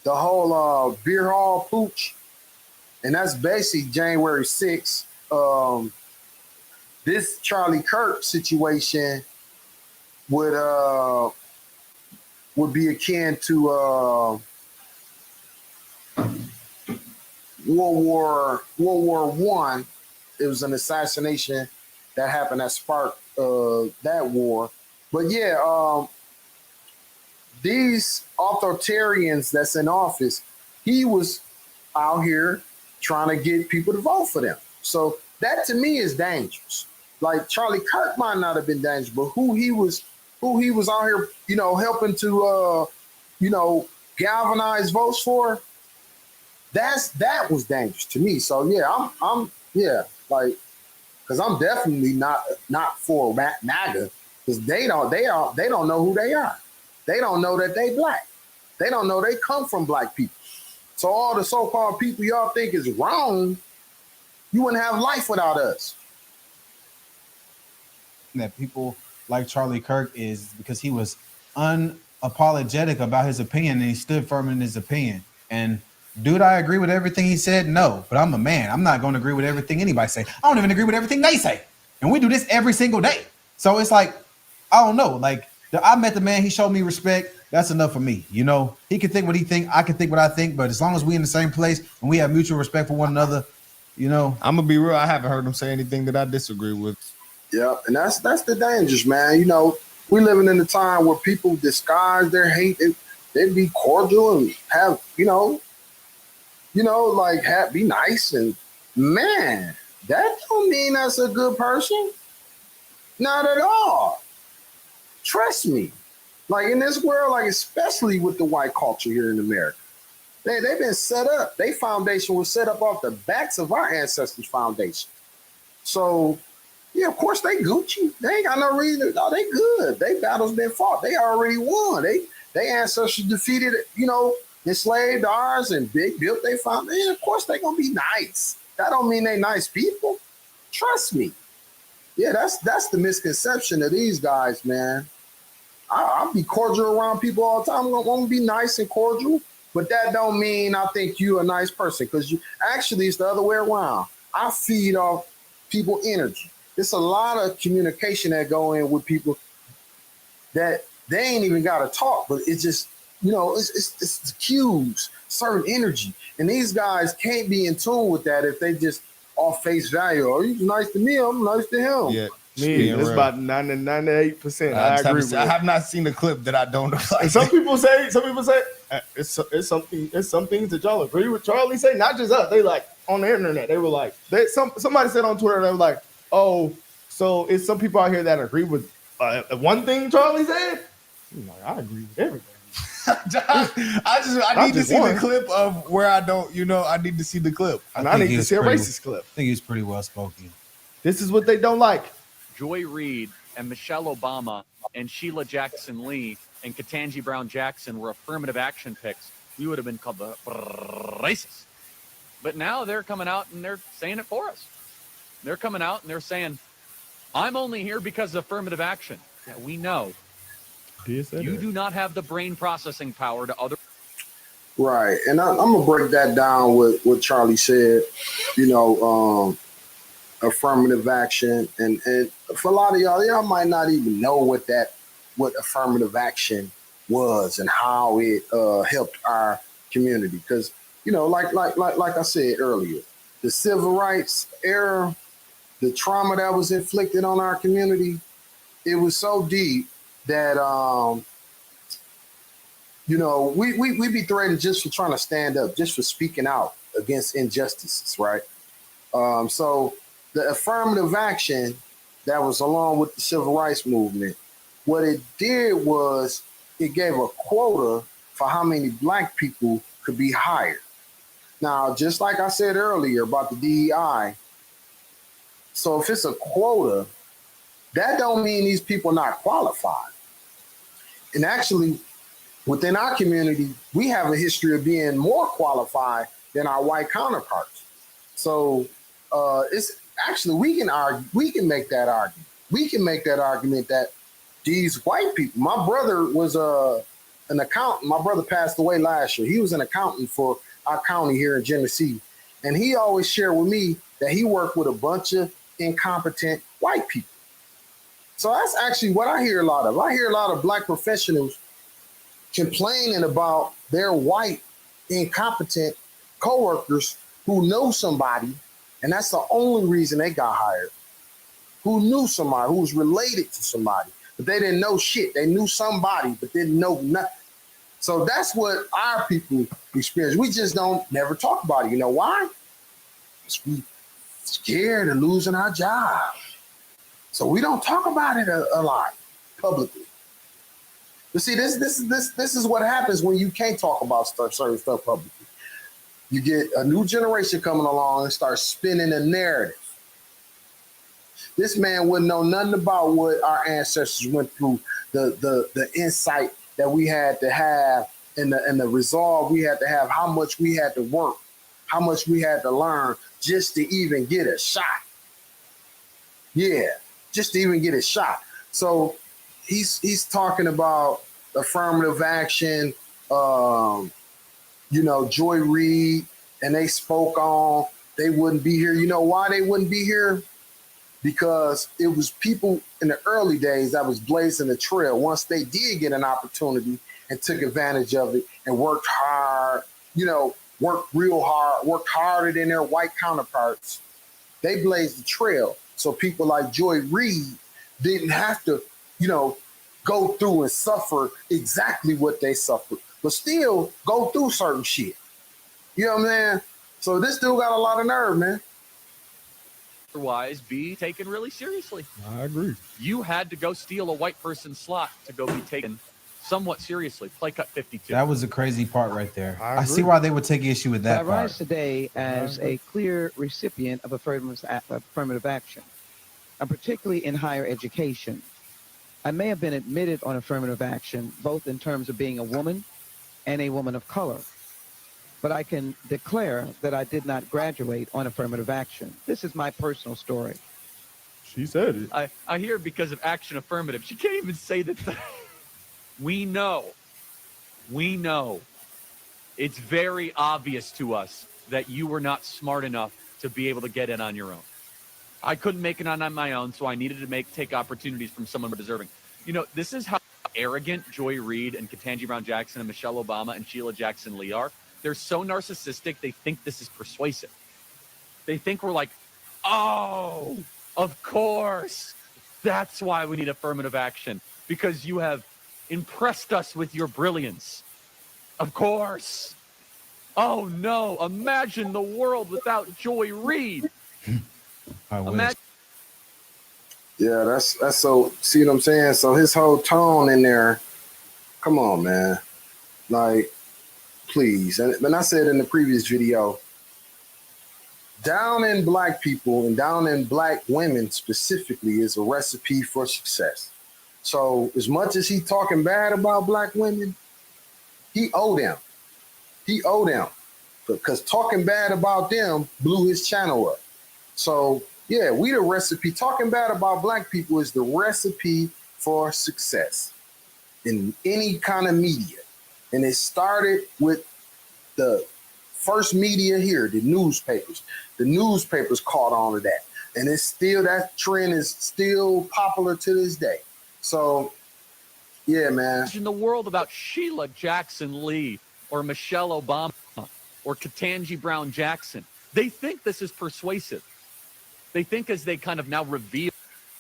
whole beer hall pooch. And that's basically January 6th. This Charlie Kirk situation would be akin to World War I. It was an assassination that happened that sparked that war. But yeah, these authoritarians that's in office, he was out here trying to get people to vote for them. So that to me is dangerous. Like Charlie Kirk might not have been dangerous, but who he was out here, you know, helping to you know, galvanize votes for, that was dangerous to me. So yeah, I'm like, because I'm definitely not for MAGA, because they don't know who they are. They don't know that they black. They don't know they come from black people. So all the so-called people y'all think is wrong, you wouldn't have life without us. That people like Charlie Kirk is because he was unapologetic about his opinion and he stood firm in his opinion. And dude, I agree with everything he said? No, but I'm a man. I'm not going to agree with everything anybody say. I don't even agree with everything they say. And we do this every single day. So it's like, I don't know. Like, I met the man. He showed me respect. That's enough for me. You know, he can think what he think. I can think what I think. But as long as we in the same place and we have mutual respect for one another, you know. I'm going to be real. I haven't heard him say anything that I disagree with. Yeah, and that's the dangers, man. You know, we living in a time where people disguise their hate. They be cordial and have, like be nice. And man, that don't mean that's a good person. Not at all. Trust me. Like in this world, like especially with the white culture here in America, they've been set up. Their foundation was set up off the backs of our ancestors' foundation. So, yeah, of course they Gucci. They ain't got no reason. No, they good. They battles been fought. They already won. They ancestors defeated, enslaved ours and built their foundation. Of course they gonna be nice. That don't mean they nice people. Trust me. Yeah, that's the misconception of these guys, man. I'll be cordial around people all the time. I'm gonna be nice and cordial, but that don't mean I think you a nice person. Because you actually it's the other way around. I feed off people energy. There's a lot of communication that go in with people that they ain't even got to talk, but it's just it's the cues, certain energy, and these guys can't be in tune with that if they just off face value. Oh, he's nice to me. I'm nice to him. Yeah. It's about 98%. I agree with I have not seen a clip that I don't like. Some people say it's some things that y'all agree with Charlie say, not just us. They like on the internet. They were like, somebody said on Twitter, they were like, oh, so it's some people out here that agree with one thing Charlie said. I'm like, I agree with everything. I need to see the clip of where I don't, I need to see the clip. And I need to see a racist clip. I think he's pretty well spoken. This is what they don't like. Joy Reid and Michelle Obama and Sheila Jackson Lee and Ketanji Brown Jackson were affirmative action picks, we would have been called the racists. But now they're coming out and they're saying it for us. They're coming out and they're saying, I'm only here because of affirmative action. Yeah, we know. You do not have the brain processing power to other. Right. And I'm going to break that down with what Charlie said, affirmative action. And for a lot of y'all might not even know what affirmative action was and how it helped our community. Because, like I said earlier, the civil rights era, the trauma that was inflicted on our community, it was so deep that, we be threatened just for trying to stand up, just for speaking out against injustices, right? So the affirmative action that was along with the civil rights movement, what it did was it gave a quota for how many black people could be hired. Now, just like I said earlier about the DEI, so if it's a quota, that don't mean these people are not qualified. And actually, within our community, we have a history of being more qualified than our white counterparts. So it's actually, we can make that argument. We can make that argument that these white people, my brother was an accountant. My brother passed away last year. He was an accountant for our county here in Genesee. And he always shared with me that he worked with a bunch of incompetent white people. So that's actually what I hear a lot of. I hear a lot of black professionals complaining about their white incompetent coworkers who know somebody, and that's the only reason they got hired. Who knew somebody, who was related to somebody, but they didn't know shit. They knew somebody, but didn't know nothing. So that's what our people experience. We just don't never talk about it. You know why? Because we scared of losing our job. So we don't talk about it a lot publicly. But see, this is what happens when you can't talk about certain stuff publicly. You get a new generation coming along and start spinning a narrative. This man wouldn't know nothing about what our ancestors went through, the insight that we had to have, and the resolve we had to have, how much we had to work, how much we had to learn just to even get a shot. Yeah, just to even get a shot. So he's talking about affirmative action, Joy Reid, and they spoke on they wouldn't be here. You know why they wouldn't be here? Because it was people in the early days that was blazing the trail. Once they did get an opportunity and took advantage of it and worked hard, worked real hard, worked harder than their white counterparts, they blazed the trail. So people like Joy Reid didn't have to, go through and suffer exactly what they suffered, but still go through certain shit. You know what I'm saying? So this dude got a lot of nerve, man. Otherwise be taken really seriously. I agree. You had to go steal a white person's slot to go be taken somewhat seriously. Play cut 52. That was a crazy part right there. I I see why they would take issue with that I rise part. today as a clear recipient of affirmative action, and particularly in higher education. I may have been admitted on affirmative action, both in terms of being a woman and a woman of color, but I can declare that I did not graduate on affirmative action. This is my personal story. She said it. I hear because of action affirmative. She can't even say that. We know. It's very obvious to us that you were not smart enough to be able to get in on your own. I couldn't make it on my own, so I needed to take opportunities from someone more deserving. This is how arrogant Joy Reid and Ketanji Brown Jackson and Michelle Obama and Sheila Jackson Lee are. They're so narcissistic, they think this is persuasive. They think we're like, oh, of course. That's why we need affirmative action, because you have impressed us with your brilliance. Of course. Oh, no. Imagine the world without Joy Reid. I wish. Yeah, that's so. See what I'm saying? So his whole tone in there. Come on, man. Like, please. And I said in the previous video, down in black people and down in black women specifically is a recipe for success. So as much as he talking bad about black women, he owe them. Because talking bad about them blew his channel up. So yeah, we the recipe. Talking bad about black people is the recipe for success in any kind of media. And it started with the first media here, the newspapers. The newspapers caught on to that. And it's still, that trend is still popular to this day. So, yeah, man. In the world about Sheila Jackson Lee or Michelle Obama or Ketanji Brown Jackson, they think this is persuasive. They think as they kind of now reveal.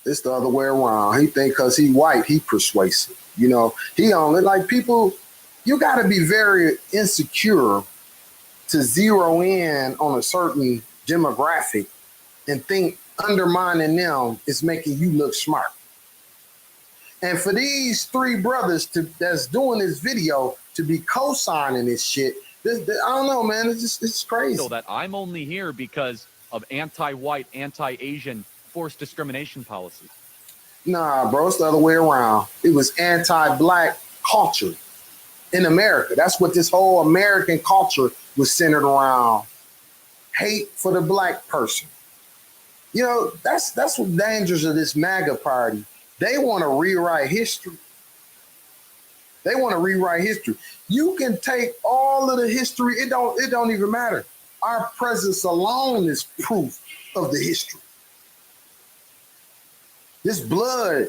It's the other way around. He think because he white, he persuasive. He only like people. You got to be very insecure to zero in on a certain demographic and think undermining them is making you look smart. And for these three brothers that's doing this video to be co-signing this shit, I don't know, man. It's crazy. So that I'm only here because of anti-white, anti-Asian forced discrimination policy. Nah, bro, it's the other way around. It was anti-black culture in America. That's what this whole American culture was centered around. Hate for the black person. That's what dangers of this MAGA party. They want to rewrite history. You can take all of the history. It don't even matter. Our presence alone is proof of the history. This blood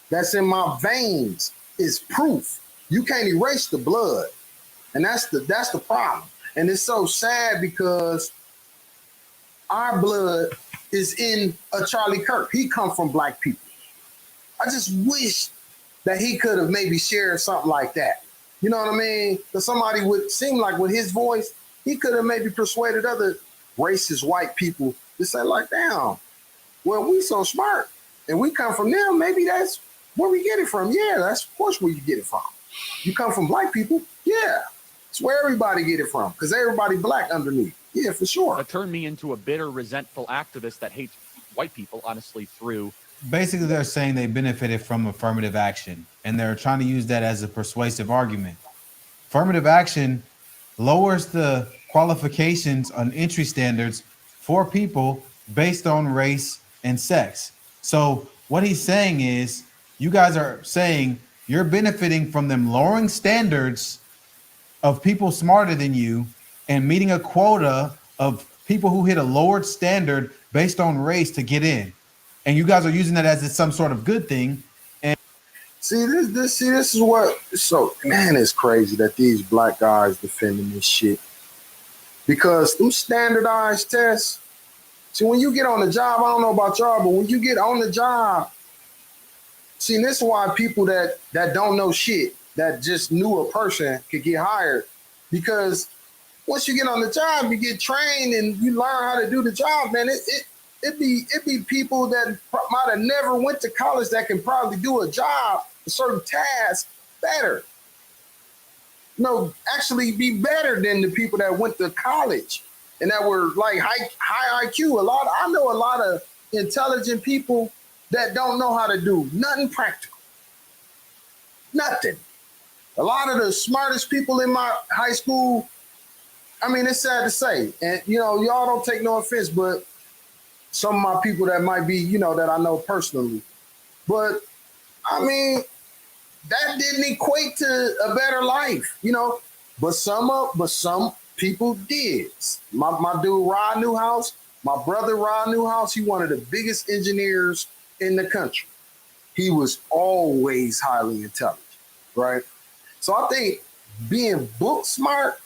that's in my veins is proof. You can't erase the blood. And that's the problem. And it's so sad because our blood is in a Charlie Kirk. He come from black people. I just wish that he could have maybe shared something like that. You know what I mean? That somebody would seem like with his voice, he could have maybe persuaded other racist white people to say like, damn, well, we so smart and we come from them. Maybe that's where we get it from. Yeah, that's of course where you get it from. You come from black people. Yeah, it's where everybody get it from because everybody black underneath. Yeah, for sure. That turned me into a bitter, resentful activist that hates white people, honestly, through. Basically, they're saying they benefited from affirmative action, and they're trying to use that as a persuasive argument. Affirmative action lowers the qualifications on entry standards for people based on race and sex. So what he's saying is You guys are saying you're benefiting from them lowering standards of people smarter than you and meeting a quota of people who hit a lowered standard based on race to get in. And you guys are using that as some sort of good thing. And this is what, so man, it's crazy that these black guys defending this shit. Because them standardized tests, see, when you get on the job, I don't know about y'all, but when you get on the job, see, this is why people that don't know shit, that just knew a person could get hired. Because once you get on the job, you get trained and you learn how to do the job, man. It be people that might have never went to college that can probably do a job, a certain task better. No, actually be better than the people that went to college and that were like high IQ. I know a lot of intelligent people that don't know how to do nothing practical. Nothing. A lot of the smartest people in my high school, I mean, it's sad to say, and y'all don't take no offense, but some of my people that might be, that I know personally, but I mean, that didn't equate to a better life, but some people did. My dude, Rod Newhouse, my brother, Rod Newhouse, he one of the biggest engineers in the country. He was always highly intelligent, right? So I think being book smart,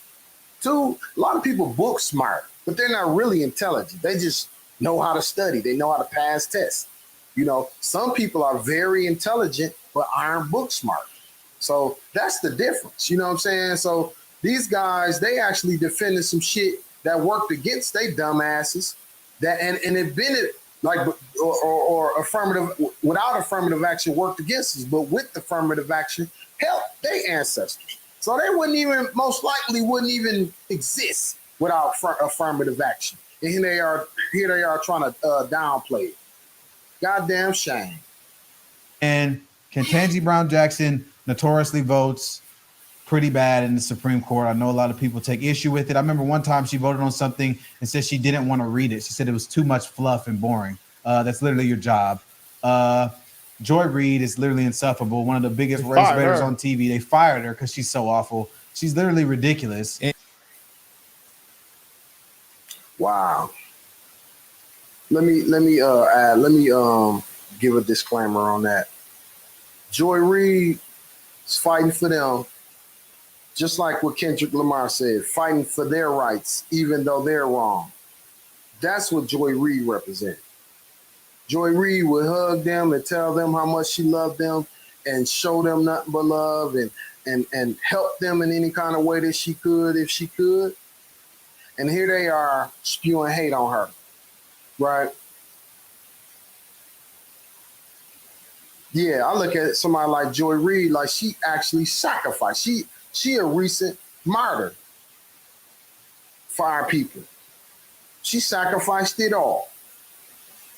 too, a lot of people book smart, but they're not really intelligent. They just know how to study. They know how to pass tests. Some people are very intelligent, but aren't book smart. So that's the difference. You know what I'm saying? So these guys, they actually defended some shit that worked against they dumbasses. That and it been like or affirmative without affirmative action worked against us, but with affirmative action helped their ancestors. So they most likely wouldn't even exist without affirmative action. And here they are trying to downplay it. Goddamn shame. And Ketanji Brown Jackson notoriously votes pretty bad in the Supreme Court. I know a lot of people take issue with it. I remember one time she voted on something and said she didn't want to read it. She said it was too much fluff and boring. That's literally your job. Joy Reid is literally insufferable. One of the biggest race baiters on TV. They fired her because she's so awful. She's literally ridiculous. Wow. Let me give a disclaimer on that. Joy Reid is fighting for them, just like what Kendrick Lamar said, fighting for their rights, even though they're wrong. That's what Joy Reid represents. Joy Reid would hug them and tell them how much she loved them and show them nothing but love and help them in any kind of way that she could, if she could. And here they are spewing hate on her, right? Yeah, I look at somebody like Joy Reid, like she actually sacrificed. She a recent martyr for our people. She sacrificed it all.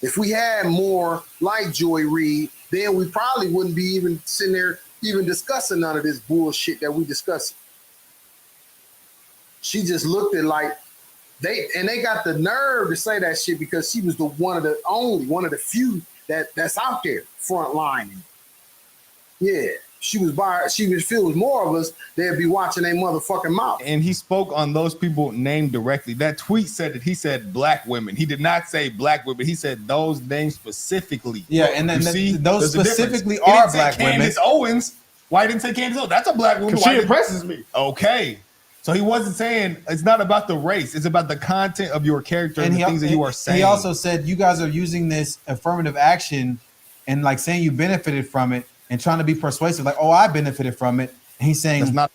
If we had more like Joy Reid, then we probably wouldn't be even sitting there even discussing none of this bullshit that we discussing. She just looked at like they got the nerve to say that shit because she was one of the few that's out there front lining. Yeah. She was if it was more of us, they'd be watching their motherfucking mouth. And he spoke on those people named directly. That tweet said that he said black women. He did not say black women. He said those names specifically. Yeah, and then those specifically are black women. Candace Owens. Why didn't say Candace Owens? That's a black woman. She impresses me. Okay. So he wasn't saying it's not about the race. It's about the content of your character and the things that you are saying. He also said you guys are using this affirmative action and like saying you benefited from it and trying to be persuasive, like, oh, I benefited from it. And he's saying, that's not.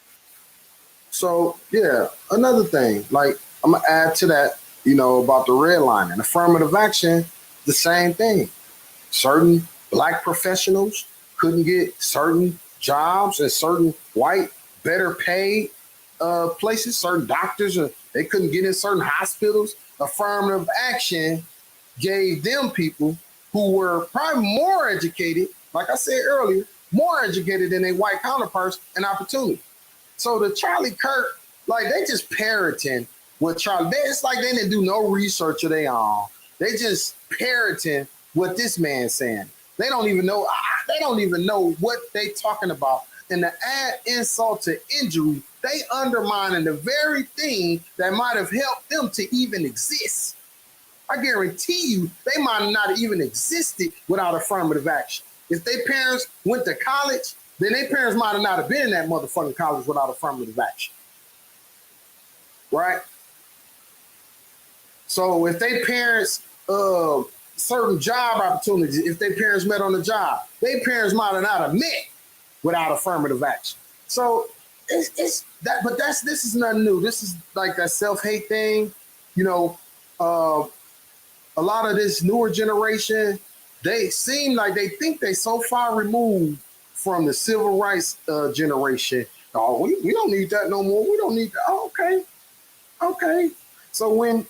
So, yeah, another thing, like, I'm going to add to that, about the redlining. Affirmative action, the same thing. Certain black professionals couldn't get certain jobs at certain white, better paid places. Certain doctors, they couldn't get in certain hospitals. Affirmative action gave them people who were probably more educated, like I said earlier, more educated than their white counterparts, an opportunity. So the Charlie Kirk, like they just parroting what Charlie, it's like they didn't do no research of their own. They just parroting what this man's saying. They don't even know. They don't even know what they talking about. And to add insult to injury, they undermining the very thing that might have helped them to even exist. I guarantee you, they might have not even existed without affirmative action. If their parents went to college, then their parents might have not have been in that motherfucking college without affirmative action. Right? So if their parents, certain job opportunities, if their parents met on the job, their parents might have not have met without affirmative action. So it's that, but this is nothing new. This is like that self-hate thing. You know, a lot of this newer generation, they seem like they think they so far removed from the civil rights generation. Oh, we don't need that no more. We don't need that. Oh, okay. So when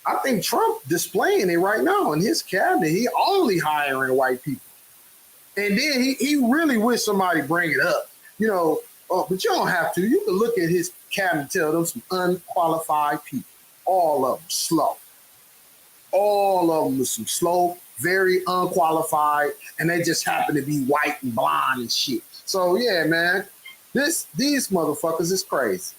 I think Trump displaying it right now in his cabinet, he only hiring white people. And then he really wish somebody bring it up. You know, but you don't have to. You can look at his cabinet and tell them some unqualified people. All of them slow. All of them are some slow, very unqualified, and they just happen to be white and blonde and shit. So yeah, man, these motherfuckers is crazy.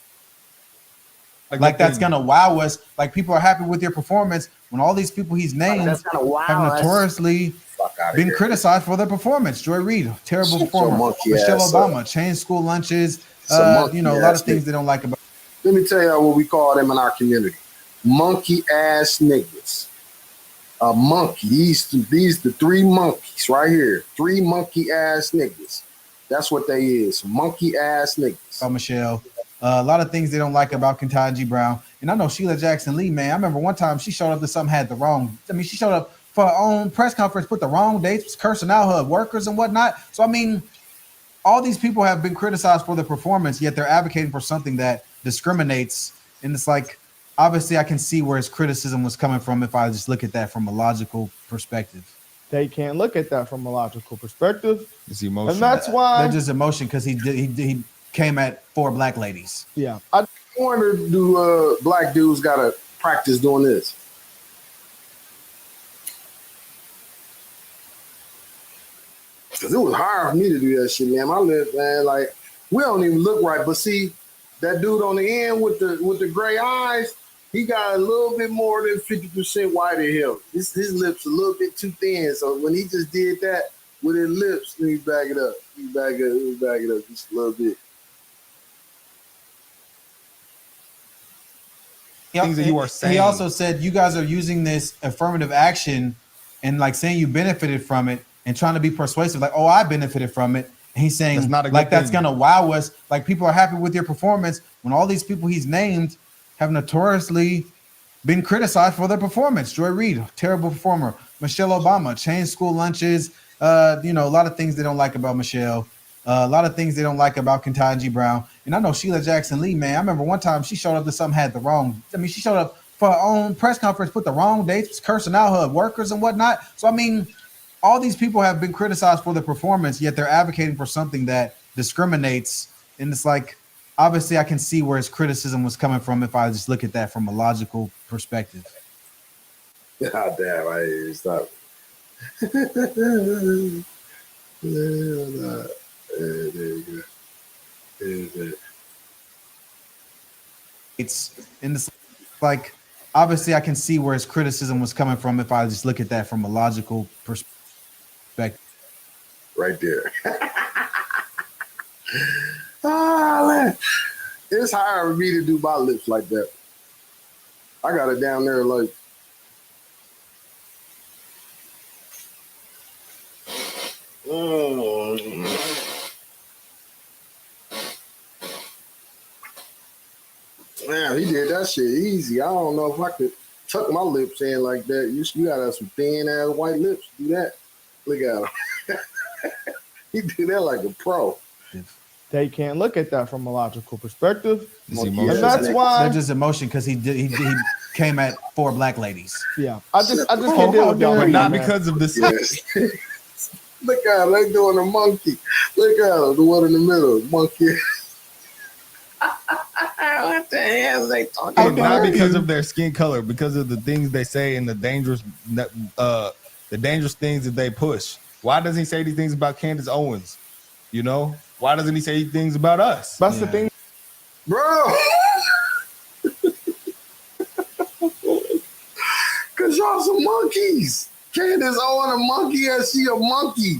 Like that's gonna wow us. Like people are happy with your performance when all these people he's named have notoriously been criticized for their performance. Joy Reid, terrible performer. Michelle Obama, changed school lunches. A lot of things they don't like about. Let me tell you what we call them in our community: monkey ass niggas. A monkey. These the three monkeys right here. Three monkey ass niggas. That's what they is. Monkey ass niggas. Michelle. A lot of things they don't like about Ketanji Brown. And I know Sheila Jackson Lee, man. I remember one time she showed up to something had the wrong. I mean, she showed up for her own press conference, put the wrong dates, was cursing out her workers and whatnot. So, I mean, all these people have been criticized for their performance, yet they're advocating for something that discriminates. And it's like, obviously, I can see where his criticism was coming from if I just look at that from a logical perspective. They can't look at that from a logical perspective. It's emotion. And that's why. They're just emotion because he came at 4 black ladies. Yeah. I wonder, do black dudes got to practice doing this? Because it was hard for me to do that shit, man. My lip, man, like, we don't even look right. But see, that dude on the end with the gray eyes, he got a little bit more than 50% white in him. His lips a little bit too thin. So when he just did that with his lips, let me back it up. Let me back it up just a little bit. Things that you are saying. He also said you guys are using this affirmative action and like saying you benefited from it and trying to be persuasive, like, oh, I benefited from it. And he's saying that's not a good like that's thing. gonna wow us. Like people are happy with your performance when all these people he's named have notoriously been criticized for their performance. Joy Reid, terrible performer. Michelle Obama, changed school lunches. A lot of things they don't like about Michelle. A lot of things they don't like about Ketanji Brown. And I know Sheila Jackson Lee, man. I remember one time she showed up to something had the wrong. I mean, she showed up for her own press conference, put the wrong dates, was cursing out her workers and whatnot. So, I mean, all these people have been criticized for their performance, yet they're advocating for something that discriminates. And it's like, obviously, I can see where his criticism was coming from if I just look at that from a logical perspective. God damn, I stop. There you go. It's in this, like, obviously, I can see where his criticism was coming from if I just look at that from a logical perspective. Right there. Man. It's hard for me to do my lips like that. I got it down there like. Man, he did that shit easy. I don't know if I could tuck my lips in like that. You gotta have some thin ass white lips to do that. Look at him. He did that like a pro. They can't look at that from a logical perspective. And that's why they're just emotion because he came at 4 black ladies. Yeah. I just can't deal with y'all. But not because of this. Yes. Look at him, they doing a monkey. Look at him, the one in the middle, monkey. What the hell are they talking about? Not because of their skin color, because of the things they say and the dangerous things that they push. Why doesn't he say these things about Candace Owens? You know, why doesn't he say things about us? That's the thing, bro. Cause y'all some monkeys. Candace Owens a monkey, and she a monkey.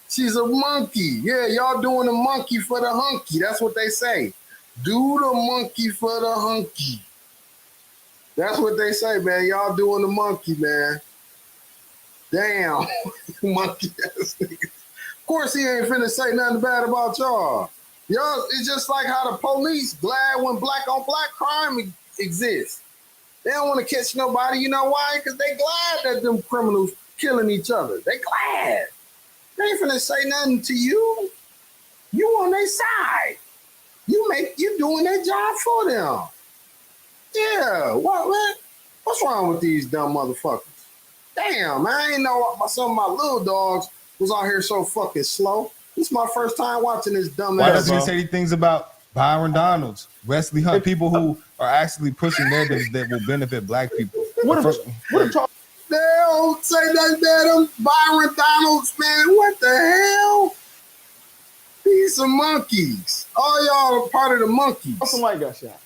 She's a monkey. Yeah, y'all doing the monkey for the hunky. That's what they say. Do the monkey for the hunky. That's what they say, man. Y'all doing the monkey, man. Damn. Monkey ass niggas. Of course he ain't finna say nothing bad about y'all. Y'all, it's just like how the police glad when black on black crime exists. They don't want to catch nobody. You know why? Because they glad that them criminals killing each other. They glad. They ain't finna say nothing to you. You on their side. You doing their job for them. Yeah. What's wrong with these dumb motherfuckers? Damn, man, I ain't know some of my little dogs was out here so fucking slow. This is my first time watching this dumb Why ass. doesn't he say things about Byron Donalds, Wesley Hunt, people who are actually pushing narratives that will benefit black people? what if Charles They don't say nothing bad on Byron Donalds, man. What the hell? These some monkeys. All y'all are part of the monkeys. White got shot?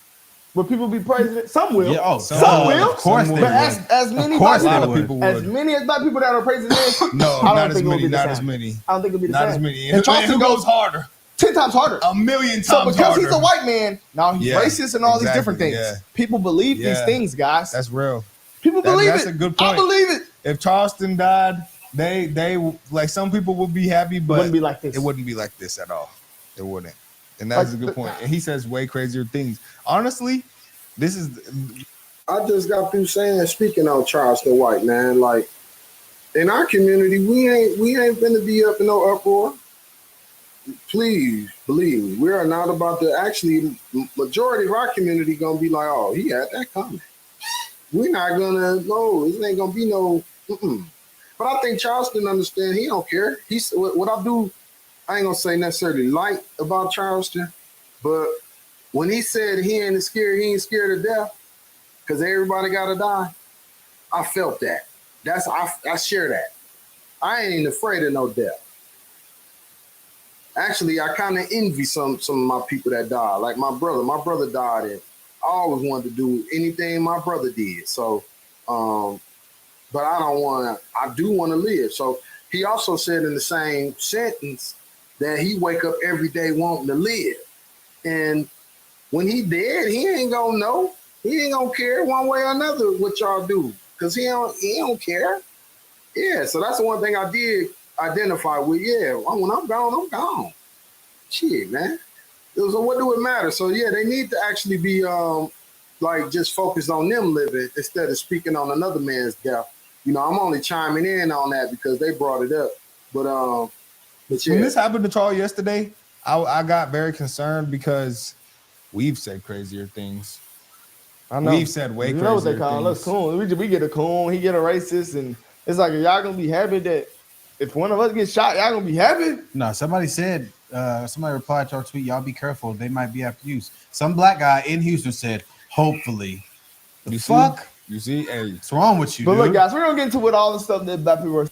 Will people be praising it? Some will. Yeah, some will. Of course they But would. as many Of course black they people, would. as many as black people that are praising it, No, I don't not as think it'll many. be the Not as same. many. I don't think it'll be the Not same. as many. And Charleston who goes harder? 10 times harder. A million times So because harder. he's a white man, now he's Yeah, racist and all these different exactly, things. yeah. People believe these Yeah. things, guys. That's real. People believe That's it. a good point. I believe it. If Charleston died, they like some people would be happy, but Wouldn't be like this. It wouldn't be like this at all. It wouldn't. And that's a good point. And he says way crazier things. Honestly, this is. I just got through saying, speaking on Charleston White, man, like in our community, we ain't finna be up in no uproar. Please believe me, we are not about to. Actually, majority of our community gonna be like, oh, he had that coming. We're not gonna. No, it ain't gonna be no. But I think Charleston understand. He don't care. He's what I do. I ain't gonna say necessarily like about Charleston, but when he said he ain't scared of death, because everybody gotta die, I felt that. I share that. I ain't even afraid of no death. Actually, I kind of envy some of my people that died. Like my brother. My brother died, and I always wanted to do anything my brother did. So, but I don't want to. I do want to live. So he also said in the same sentence that he wake up every day wanting to live, and when he dead, he ain't gonna know. He ain't gonna care one way or another what y'all do, because he don't care. Yeah, so that's the one thing I did identify with. Yeah, when I'm gone, I'm gone. Shit, man. So what do it matter? So yeah, they need to actually be like just focused on them living instead of speaking on another man's death. You know, I'm only chiming in on that because they brought it up. But yeah. When this happened to Charles yesterday, I got very concerned because we've said crazier things. I know. We've said way crazier things. You know what they call us coon. We get a coon, he get a racist, and it's like, y'all gonna be happy that if one of us gets shot, y'all gonna be happy? No, somebody said, somebody replied to our tweet, y'all be careful, they might be after you. Some black guy in Houston said, hopefully. You fuck? See? You see? Hey, what's wrong with you, But dude? look, guys, we're gonna get into what all the stuff that black people are.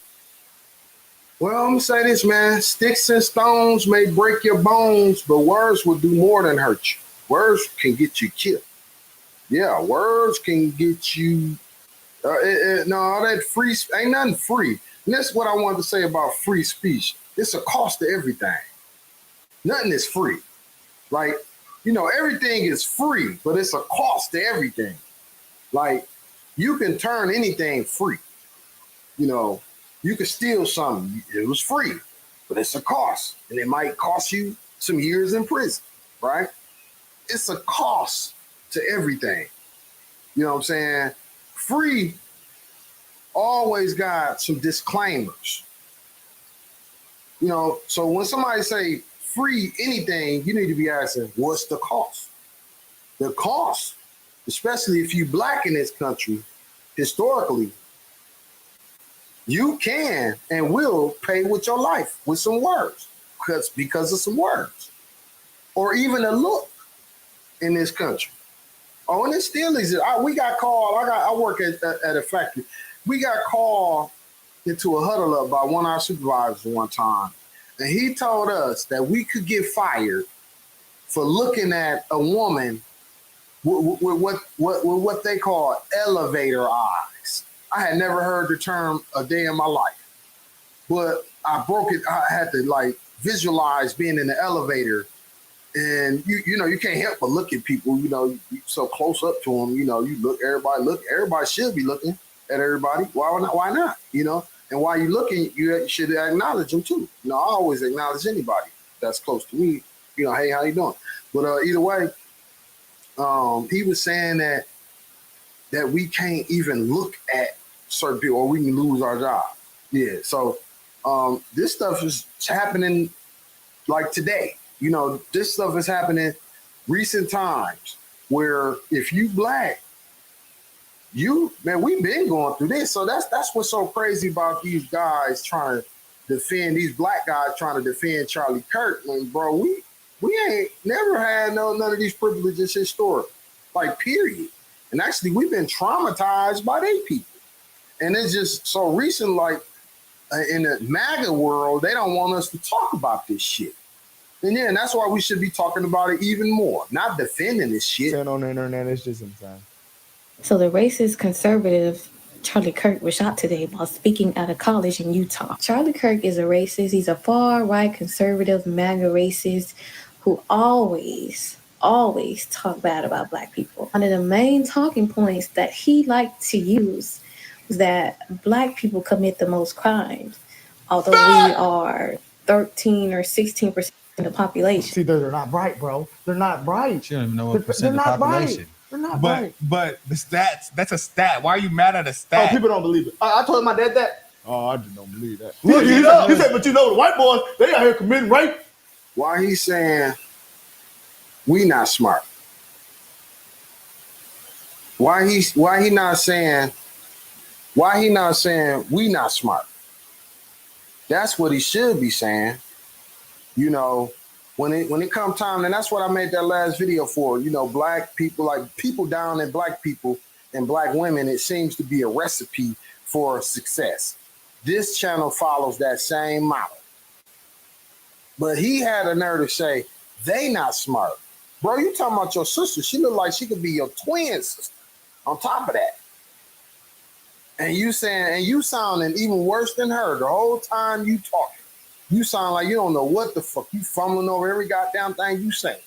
Well, I'm gonna say this, man. Sticks and stones may break your bones, but words will do more than hurt you. Words can get you killed. Yeah, words can get you. No, that free ain't nothing free. And that's what I wanted to say about free speech. It's a cost to everything. Nothing is free. Like, you know, everything is free, but it's a cost to everything. Like, you can turn anything free. You know, you can steal something. It was free, but it's a cost. And it might cost you some years in prison, right? It's a cost to everything. You know what I'm saying? Free always got some disclaimers. You know, so when somebody say free anything, you need to be asking, what's the cost? The cost, especially if you black in this country, historically, you can and will pay with your life with some words, because of some words, or even a look in this country. Oh, and it still exists. We got called. I work at a factory. We got called into a huddle up by one of our supervisors one time, and he told us that we could get fired for looking at a woman with what they call elevator eyes. I had never heard the term a day in my life, but I broke it. I had to like visualize being in the elevator, and you know you can't help but look at people. You know, you so close up to them. You know, you look. Everybody should be looking at everybody. Why not? Why not? You know, and while you're looking, you should acknowledge them too. You know, I always acknowledge anybody that's close to me. You know, hey, how you doing? But either way. He was saying that we can't even look at certain people or we can lose our job. Yeah. So this stuff is happening like today. You know, this stuff is happening recent times where if you black, we've been going through this. So that's what's so crazy about these guys trying to defend, these black guys trying to defend Charlie Kirk. And bro, we ain't never had none of these privileges historically, like period. And actually, we've been traumatized by they people. And it's just so recent, like in the MAGA world, they don't want us to talk about this shit. And yeah, and that's why we should be talking about it even more, not defending this shit. Saying on the internet, it's just insane. So the racist conservative Charlie Kirk was shot today while speaking at a college in Utah. Charlie Kirk is a racist. He's a far-right conservative MAGA racist who always talk bad about black people. One of the main talking points that he liked to use was that black people commit the most crimes, although we are 13 or 16% of the population. See, they're not bright, bro. They're not bright. You don't even know what percent of the population. They're not bright. But the stats, that's a stat. Why are you mad at a stat? Oh, people don't believe it. I told my dad that. Oh, I just don't believe that. Look, he said, but you know, the white boys, they out here committing rape. Why he's saying we not smart? Why he not saying we not smart? That's what he should be saying. You know, when it come time, and that's what I made that last video for. You know, black people, like people down in black people and black women, it seems to be a recipe for success. This channel follows that same model. But he had a nerve to say, they not smart. Bro, you talking about your sister. She look like she could be your twin sister on top of that. And you sounding even worse than her the whole time you talking. You sound like you don't know what the fuck. You fumbling over every goddamn thing you say,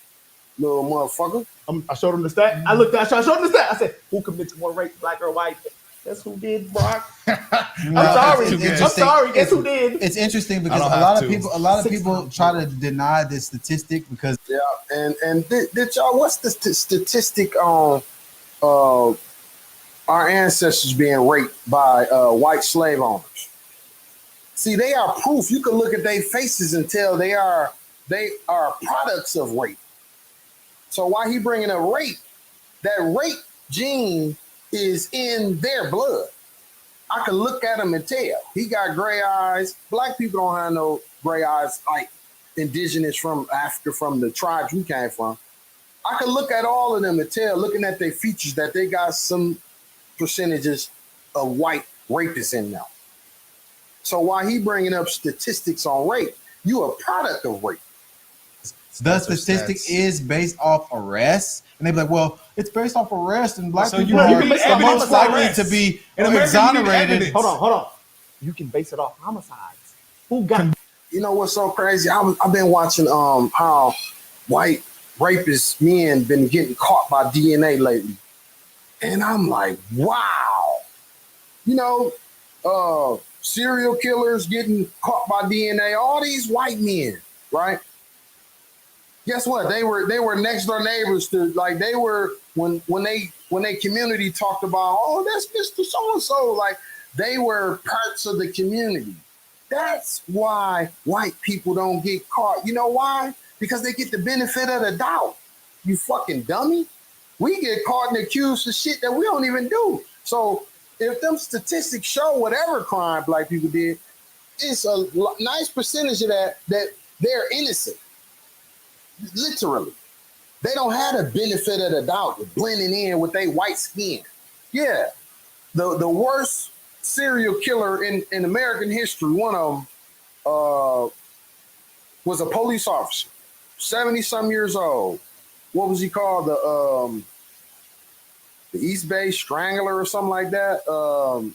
little motherfucker. I showed him the stat. I showed him the stat. I said, who commits more rape, black or white? That's who did, Brock. I'm sorry. Guess who did? It's interesting because a lot of people try to deny this statistic because and did y'all? What's the statistic on our ancestors being raped by white slave owners? See, they are proof. You can look at their faces and tell they are products of rape. So why he bringing up rape? That rape gene is in their blood. I can look at him and tell. He got gray eyes. Black people don't have no gray eyes like indigenous from Africa, from the tribes we came from. I can look at all of them and tell, looking at their features, that they got some percentages of white rapists in them. So while he bringing up statistics on rape, you a product of rape. The statistic is based off arrests, and they be like, "Well, it's based off arrest, and black people are most likely to be exonerated." Hold on. You can base it off homicides. Who got? You know what's so crazy? I've been watching how white rapist men been getting caught by DNA lately, and I'm like, wow. You know, serial killers getting caught by DNA. All these white men, right? Guess what? They were next door neighbors to, like, they were when they community talked about, oh, that's Mr. So-and-so, like they were parts of the community. That's why white people don't get caught. You know why? Because they get the benefit of the doubt. You fucking dummy. We get caught and accused of shit that we don't even do. So if them statistics show whatever crime black people did, it's a nice percentage of that they're innocent. Literally. They don't have the benefit of the doubt, blending in with their white skin. Yeah. The worst serial killer in American history. One of them was a police officer, 70-some years old. What was he called? The East Bay Strangler or something like that.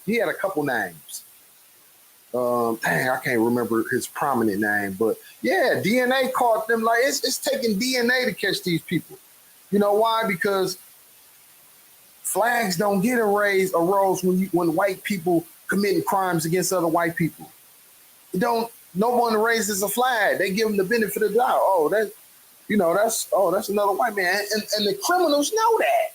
He had a couple names. I can't remember his prominent name, but yeah, DNA caught them. Like it's taking DNA to catch these people. You know why? Because flags don't get arose when white people committing crimes against other white people. No one raises a flag. They give them the benefit of the doubt. That's another white man, and the criminals know that.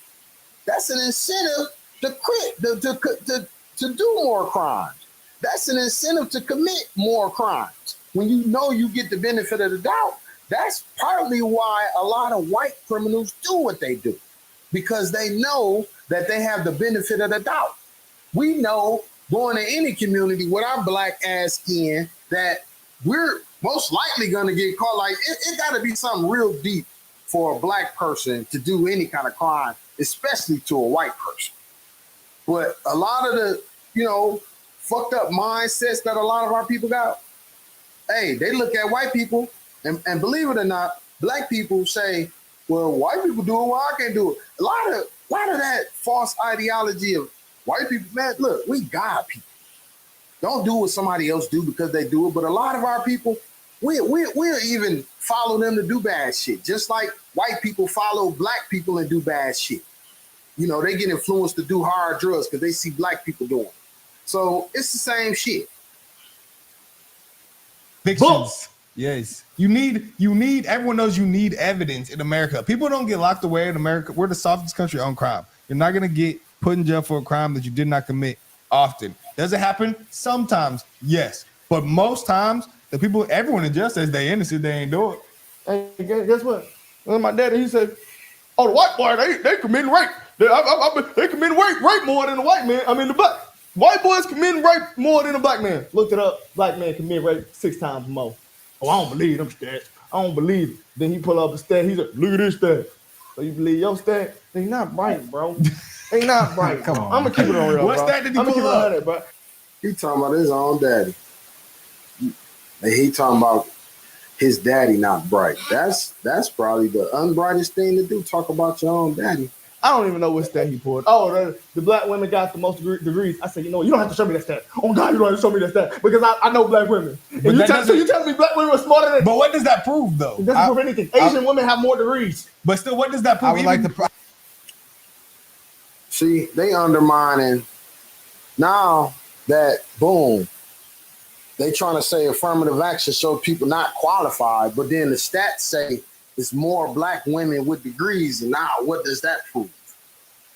That's an incentive to do more crimes. That's an incentive to commit more crimes. When you know you get the benefit of the doubt, that's partly why a lot of white criminals do what they do, because they know that they have the benefit of the doubt. We know going to any community with our black ass skin that we're most likely going to get caught. Like it got to be something real deep for a black person to do any kind of crime, especially to a white person. But a lot of the, fucked up mindsets that a lot of our people got, hey, they look at white people and believe it or not, black people say, well, white people do it, why I can't do it. A lot of that false ideology of white people, man, look, we God people. Don't do what somebody else do because they do it. But a lot of our people, we'll even follow them to do bad shit. Just like white people follow black people and do bad shit. They get influenced to do hard drugs because they see black people doing it. So it's the same shit. Fictions. Yes. You need, everyone knows you need evidence in America. People don't get locked away in America. We're the softest country on crime. You're not going to get put in jail for a crime that you did not commit often. Does it happen? Sometimes, yes. But most times, everyone in jail says they innocent, they ain't do it. Hey, guess what? My daddy, he said, oh, the white boy, they committing rape. They committing rape more than the white man. I mean, the white boys committing rape more than a black man. Looked it up. Black man commit rape 6 times more. Oh, I don't believe them stats. I don't believe it. Then he pull up a stat. He said, look at this stat. So you believe your stat? They not right, bro. They not right. Come on. I'm going to keep it on real, what stat did he pull up? Bro. He talking about his own daddy. He talking about his daddy not bright. That's probably the unbrightest thing to do, talk about your own daddy. I don't even know what stat he pulled. Oh, the black women got the most degrees. I said, you don't have to show me that stat. Oh, God, you don't have to show me that stat because I know black women. So you telling me black women are smarter than... But what does that prove, though? It doesn't prove anything. Asian women have more degrees. But still, what does that prove? I would like to... See, they undermining now that, boom, they trying to say affirmative action show people not qualified, but then the stats say it's more black women with degrees, and now what does that prove?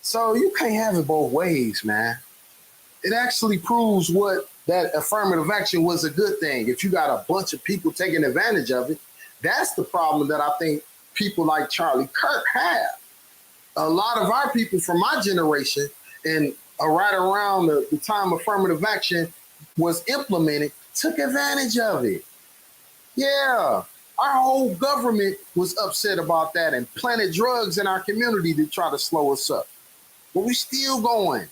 So you can't have it both ways, man. It actually proves what that affirmative action was a good thing. If you got a bunch of people taking advantage of it, that's the problem that I think people like Charlie Kirk have. A lot of our people from my generation and right around the time affirmative action was implemented took advantage of it. Yeah. Our whole government was upset about that and planted drugs in our community to try to slow us up. But we still going.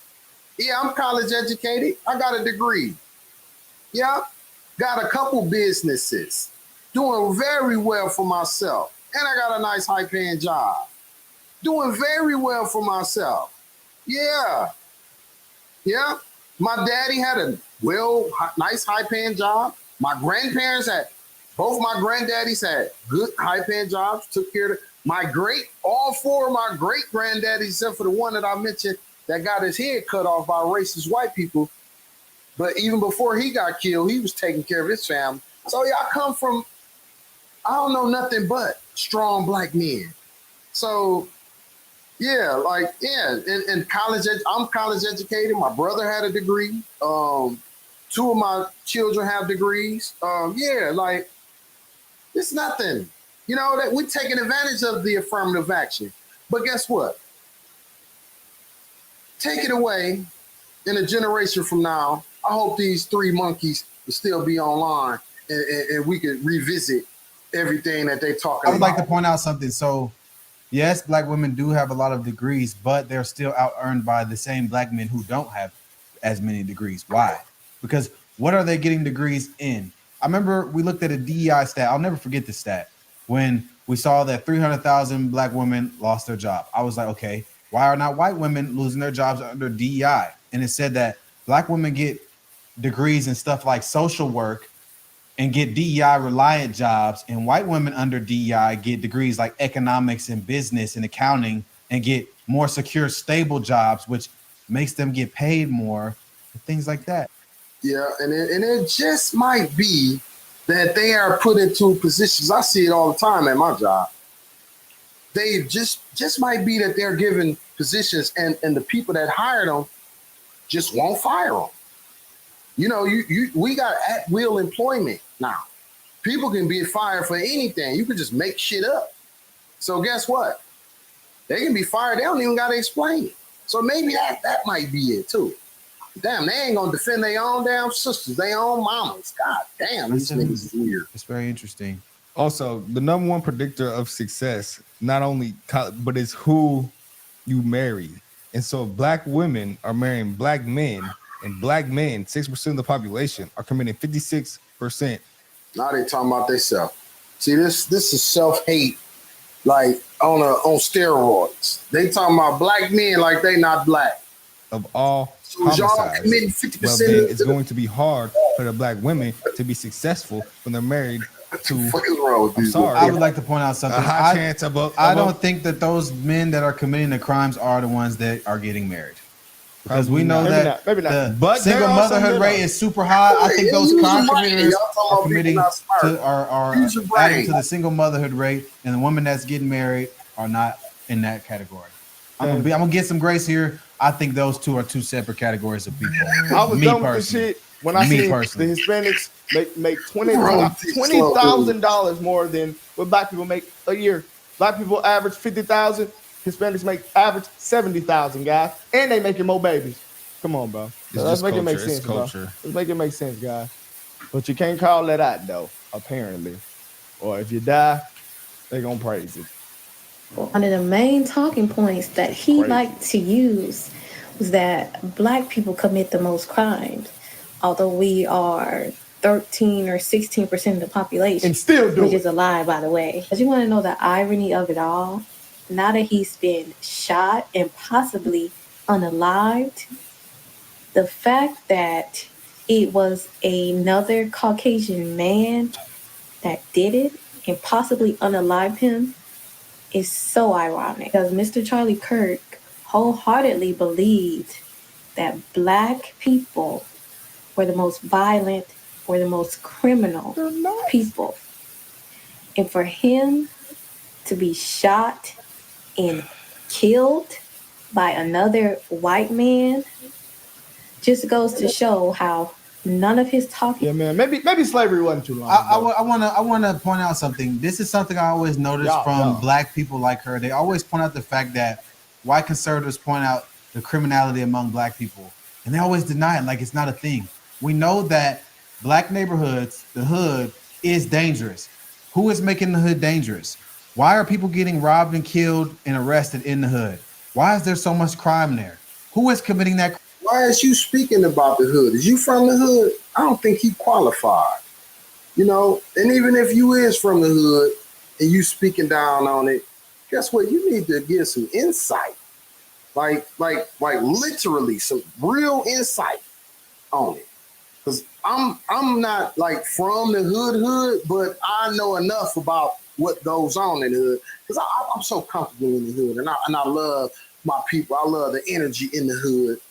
Yeah, I'm college educated. I got a degree. Yeah, got a couple businesses. Doing very well for myself. And I got a nice high-paying job. Doing very well for myself. Yeah. Yeah. My daddy had a nice high-paying job. My grandparents both my granddaddies had good high-paying jobs, took care of all 4 of my great-granddaddies, except for the one that I mentioned that got his head cut off by racist white people. But even before he got killed, he was taking care of his family. So yeah, I come from, I don't know nothing but strong black men. So yeah, in college, I'm college educated. My brother had a degree. 2 of my children have degrees. It's nothing. That we're taking advantage of the affirmative action. But guess what? Take it away in a generation from now. I hope these 3 monkeys will still be online and we can revisit everything that they talking about. I would like to point out something. So, yes, black women do have a lot of degrees, but they're still out-earned by the same black men who don't have as many degrees. Why? Because what are they getting degrees in? I remember we looked at a DEI stat. I'll never forget this stat. When we saw that 300,000 black women lost their job, I was like, okay, why are not white women losing their jobs under DEI? And it said that black women get degrees in stuff like social work and get DEI reliant jobs, and white women under DEI get degrees like economics and business and accounting and get more secure, stable jobs, which makes them get paid more and things like that. Yeah, and it just might be that they are put into positions. I see it all the time at my job. They just might be that they're given positions, and the people that hired them just won't fire them. You know, we got at will employment now. People can be fired for anything. You can just make shit up. So guess what? They can be fired. They don't even got to explain it. So maybe that might be it too. Damn, they ain't gonna defend their own damn sisters, their own mamas. God damn, these niggas is weird. It's very interesting. Also, the number one predictor of success, not only but is who you marry. And so black women are marrying black men, and black men, 6% of the population, are committing 56%. Now they talking about themselves. See, this is self-hate, like on steroids. They talking about black men like they not black. Of all so y'all committing 50%. Well, then it's going to be hard for the black women to be successful when they're married to. I'm sorry. I would like to point out something. A high chance of I don't think that those men that are committing the crimes are the ones that are getting married. Because we know that the single motherhood rate is super high. I think those crime committers are committing are adding to the single motherhood rate, and the women that's getting married are not in that category. I'm gonna get some grace here. I think those two are two separate categories of people. I was done with this shit when I see the Hispanics make $20,000 more than what black people make a year. Black people average 50,000. Hispanics make average 70,000, guys, and they making more babies. Come on, bro. Let's make it make sense, bro. Let's make it make sense, guys. But you can't call that out, though. Apparently, or if you die, they gonna praise it. One of the main talking points that he liked to use was that black people commit the most crimes, although we are 13 or 16% of the population, and still do which is a lie, by the way. But you want to know the irony of it all? Now that he's been shot and possibly unalived, the fact that it was another Caucasian man that did it and possibly unalived him is so ironic, because Mr. Charlie Kirk wholeheartedly believed that black people were the most violent or the most criminal people. And for him to be shot and killed by another white man just goes to show how none of his talking. Yeah, man. Maybe slavery wasn't too long. I want to point out something. This is something I always notice from black people like her. They always point out the fact that white conservatives point out the criminality among black people, and they always deny it like it's not a thing. We know that black neighborhoods, the hood, is dangerous. Who is making the hood dangerous? Why are people getting robbed and killed and arrested in the hood? Why is there so much crime there? Who is committing that? Why is you speaking about the hood? Is you from the hood? I don't think he qualified. You know, and even if you is from the hood and you speaking down on it, guess what? You need to get some insight. Like literally some real insight on it. Because I'm not like from the hood, but I know enough about what goes on in the hood. Because I'm so comfortable in the hood, and I love my people. I love the energy in the hood.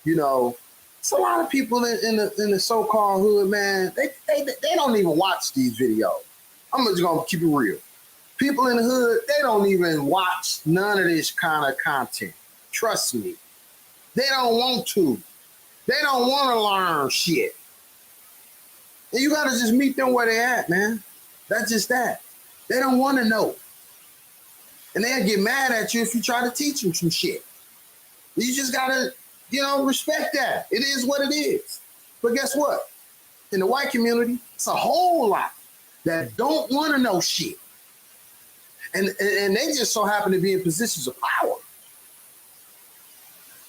You know, it's a lot of people in the so-called hood, man. They don't even watch these videos. I'm just gonna keep it real. People in the hood, they don't even watch none of this kind of content. Trust me. They don't want to. They don't want to learn shit. And you gotta just meet them where they at, man. That's just that. They don't want to know. And they'll get mad at you if you try to teach them some shit. You just gotta, respect that. It is what it is. But guess what? In the white community, it's a whole lot that don't want to know shit. And they just so happen to be in positions of power.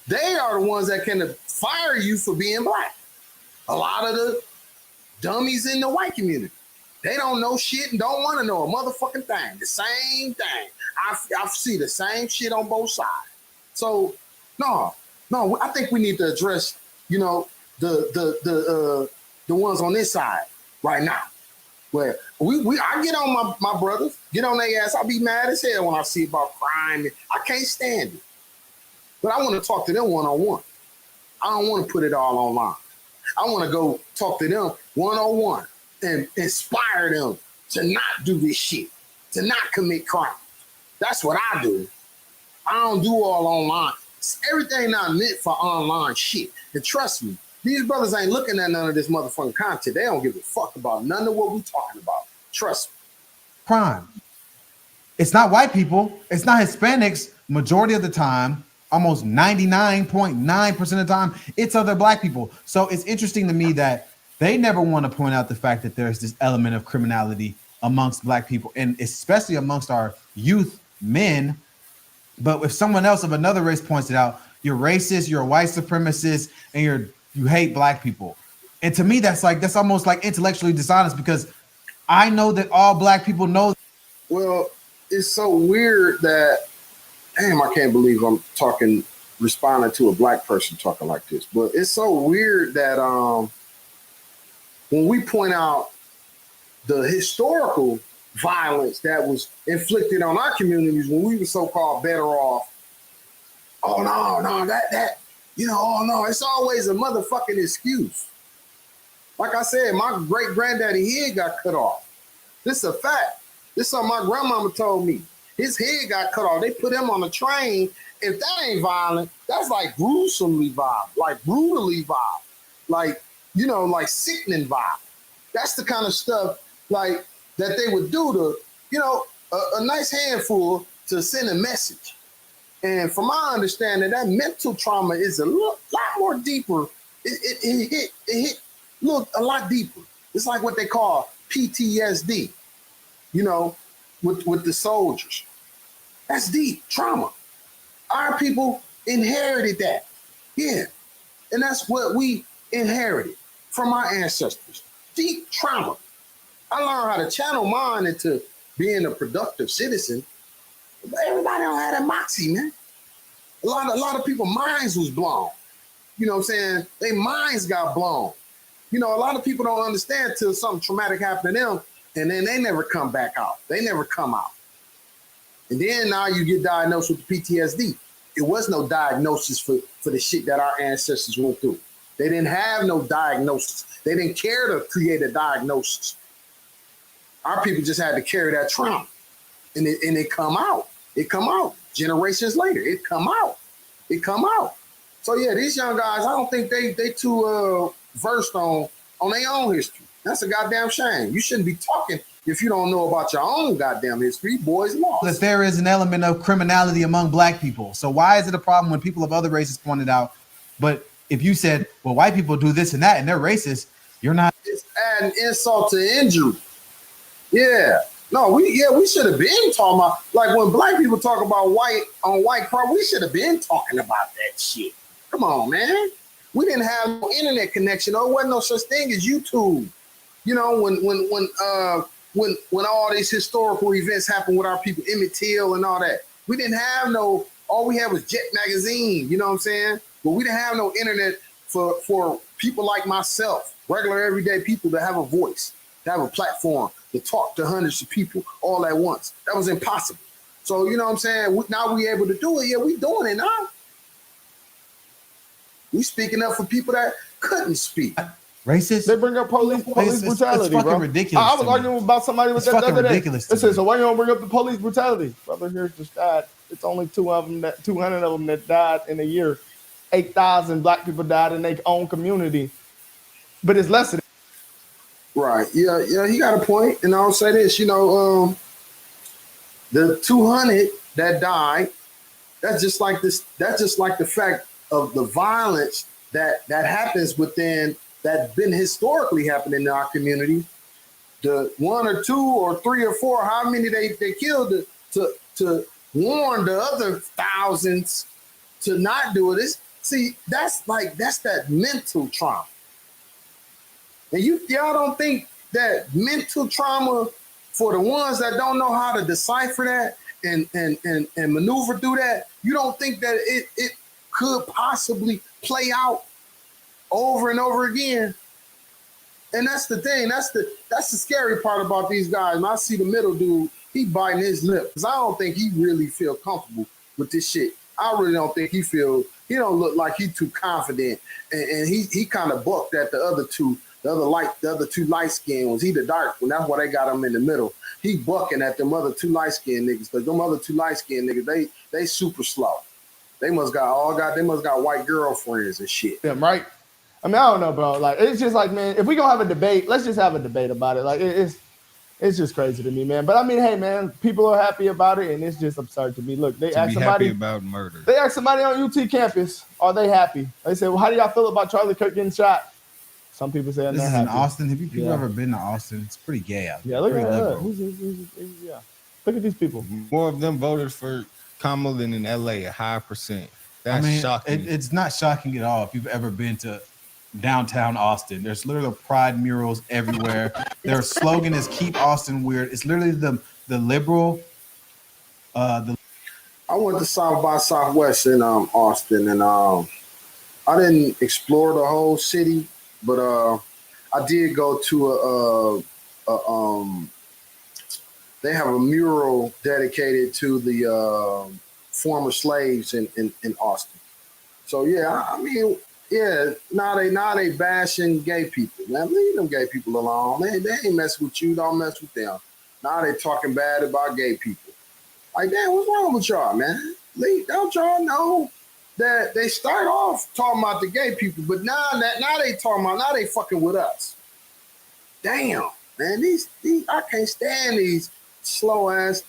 They are the ones that can fire you for being black. A lot of the dummies in the white community, they don't know shit and don't want to know a motherfucking thing. The same thing. I see the same shit on both sides. So no, I think we need to address, you know, the ones on this side right now. Where I get on my brothers, get on their ass. I'll be mad as hell when I see about crime. I can't stand it. But I want to talk to them one-on-one. I don't want to put it all online. I want to go talk to them one-on-one and inspire them to not do this shit, to not commit crime. That's what I do. I don't do all online. Everything not meant for online shit. And trust me, these brothers ain't looking at none of this motherfucking content. They don't give a fuck about none of what we talking about. Trust me. Crime. It's not white people. It's not Hispanics. Majority of the time, almost 99.9% of the time, it's other black people. So it's interesting to me that they never want to point out the fact that there's this element of criminality amongst black people, and especially amongst our youth men. But if someone else of another race points it out, you're racist, you're a white supremacist, and you hate black people. And to me, that's almost like intellectually dishonest, because I know that all black people know. Well, it's so weird that, damn, I can't believe I'm responding to a black person talking like this. But it's so weird that when we point out the historical violence that was inflicted on our communities when we were so-called better off, oh no, that, you know, oh no, it's always a motherfucking excuse. Like I said, my great-granddaddy head got cut off. This is a fact. This is something my grandmama told me. His head got cut off. They put him on a train. If that ain't violent, that's like gruesomely violent, like brutally violent, like, you know, like sickening violent. That's the kind of stuff like that they would do to, you know, a nice handful to send a message. And from my understanding, that mental trauma is a lot more deeper. It hit a lot deeper. It's like what they call PTSD, you know, with the soldiers. That's deep trauma. Our people inherited that. Yeah. And that's what we inherited from our ancestors. Deep trauma. I learned how to channel mine into being a productive citizen. But everybody don't have that moxie, man. A lot of people's minds was blown. You know what I'm saying? Their minds got blown. You know, a lot of people don't understand till something traumatic happened to them, and then they never come back out. They never come out. And then now you get diagnosed with PTSD. It was no diagnosis for the shit that our ancestors went through. They didn't have no diagnosis. They didn't care to create a diagnosis. Our people just had to carry that trauma. And it come out. It come out. Generations later, it come out. It come out. So yeah, these young guys, I don't think they too versed on their own history. That's a goddamn shame. You shouldn't be talking if you don't know about your own goddamn history. Boys lost. That there is an element of criminality among black people. So why is it a problem when people of other races point it out? But if you said, well, white people do this and that and they're racist, you're not. It's adding insult to injury. Yeah. No, we should have been talking about, like when black people talk about white crime, we should have been talking about that shit. Come on, man. We didn't have no internet connection. There wasn't no such thing as YouTube. You know, when all these historical events happened with our people, Emmett Till and all that, we didn't have all we had was Jet Magazine, you know what I'm saying? But we didn't have no internet for people like myself, regular everyday people, to have a voice, to have a platform, to talk to hundreds of people all at once. That was impossible. So, you know what I'm saying? Now we able to do it. Yeah, we doing it now. We speaking up for people that couldn't speak. Racist? They bring up police brutality, it's fucking bro. ridiculous. I was arguing about somebody with that the other day. Ridiculous. They said, so why you don't bring up the police brutality? Brother here just died. It's only 200 of them that died in a year. 8,000 black people died in their own community. But it's less than. Right. Yeah, he got a point. And I'll say this, you know, the 200 that died, that's just like the fact of the violence that happens within, that's been historically happening in our community. The 1 or 2 or 3 or 4, how many they killed to warn the other thousands to not do it. It's See, that's that mental trauma. And y'all don't think that mental trauma for the ones that don't know how to decipher that and maneuver through that, you don't think that it could possibly play out over and over again? And that's the thing. That's the scary part about these guys. When I see the middle dude, he biting his lip because I don't think he really feel comfortable with this shit. I really don't think he don't look like he too confident. And he kind of bucked at the other two light skinned ones. He the dark one. That's why they got him in the middle. He bucking at them other two light skinned niggas because them other two light skinned niggas, they super slow. They must got white girlfriends and shit. Yeah, right. I mean, I don't know, bro. Like, it's just like, man, if we gonna have a debate, let's just have a debate about it. Like, it's just crazy to me, man. But I mean, hey, man, people are happy about it, and it's just absurd to me. Look, they asked somebody happy about murder. They asked somebody on UT campus, are they happy? They said, well, how do y'all feel about Charlie Kirk getting shot? Some people say, this is in Austin. Have you people ever been to Austin? It's pretty gay out there. Yeah, look at that. Yeah, look at these people. More of them voted for Kamala than in LA, a high percent. That's shocking. It's not shocking at all if you've ever been to downtown Austin. There's literally pride murals everywhere. Their slogan is "Keep Austin Weird." It's literally the liberal. I went to South by Southwest in Austin, and I didn't explore the whole city, but I did go to they have a mural dedicated to the former slaves in Austin. So yeah, I mean. Yeah, now they bashing gay people. Man, leave them gay people alone. They ain't mess with you. Don't mess with them. Now they talking bad about gay people. Like, damn, what's wrong with y'all, man? Don't y'all know that they start off talking about the gay people, but now they fucking with us. Damn, man, these I can't stand these slow ass,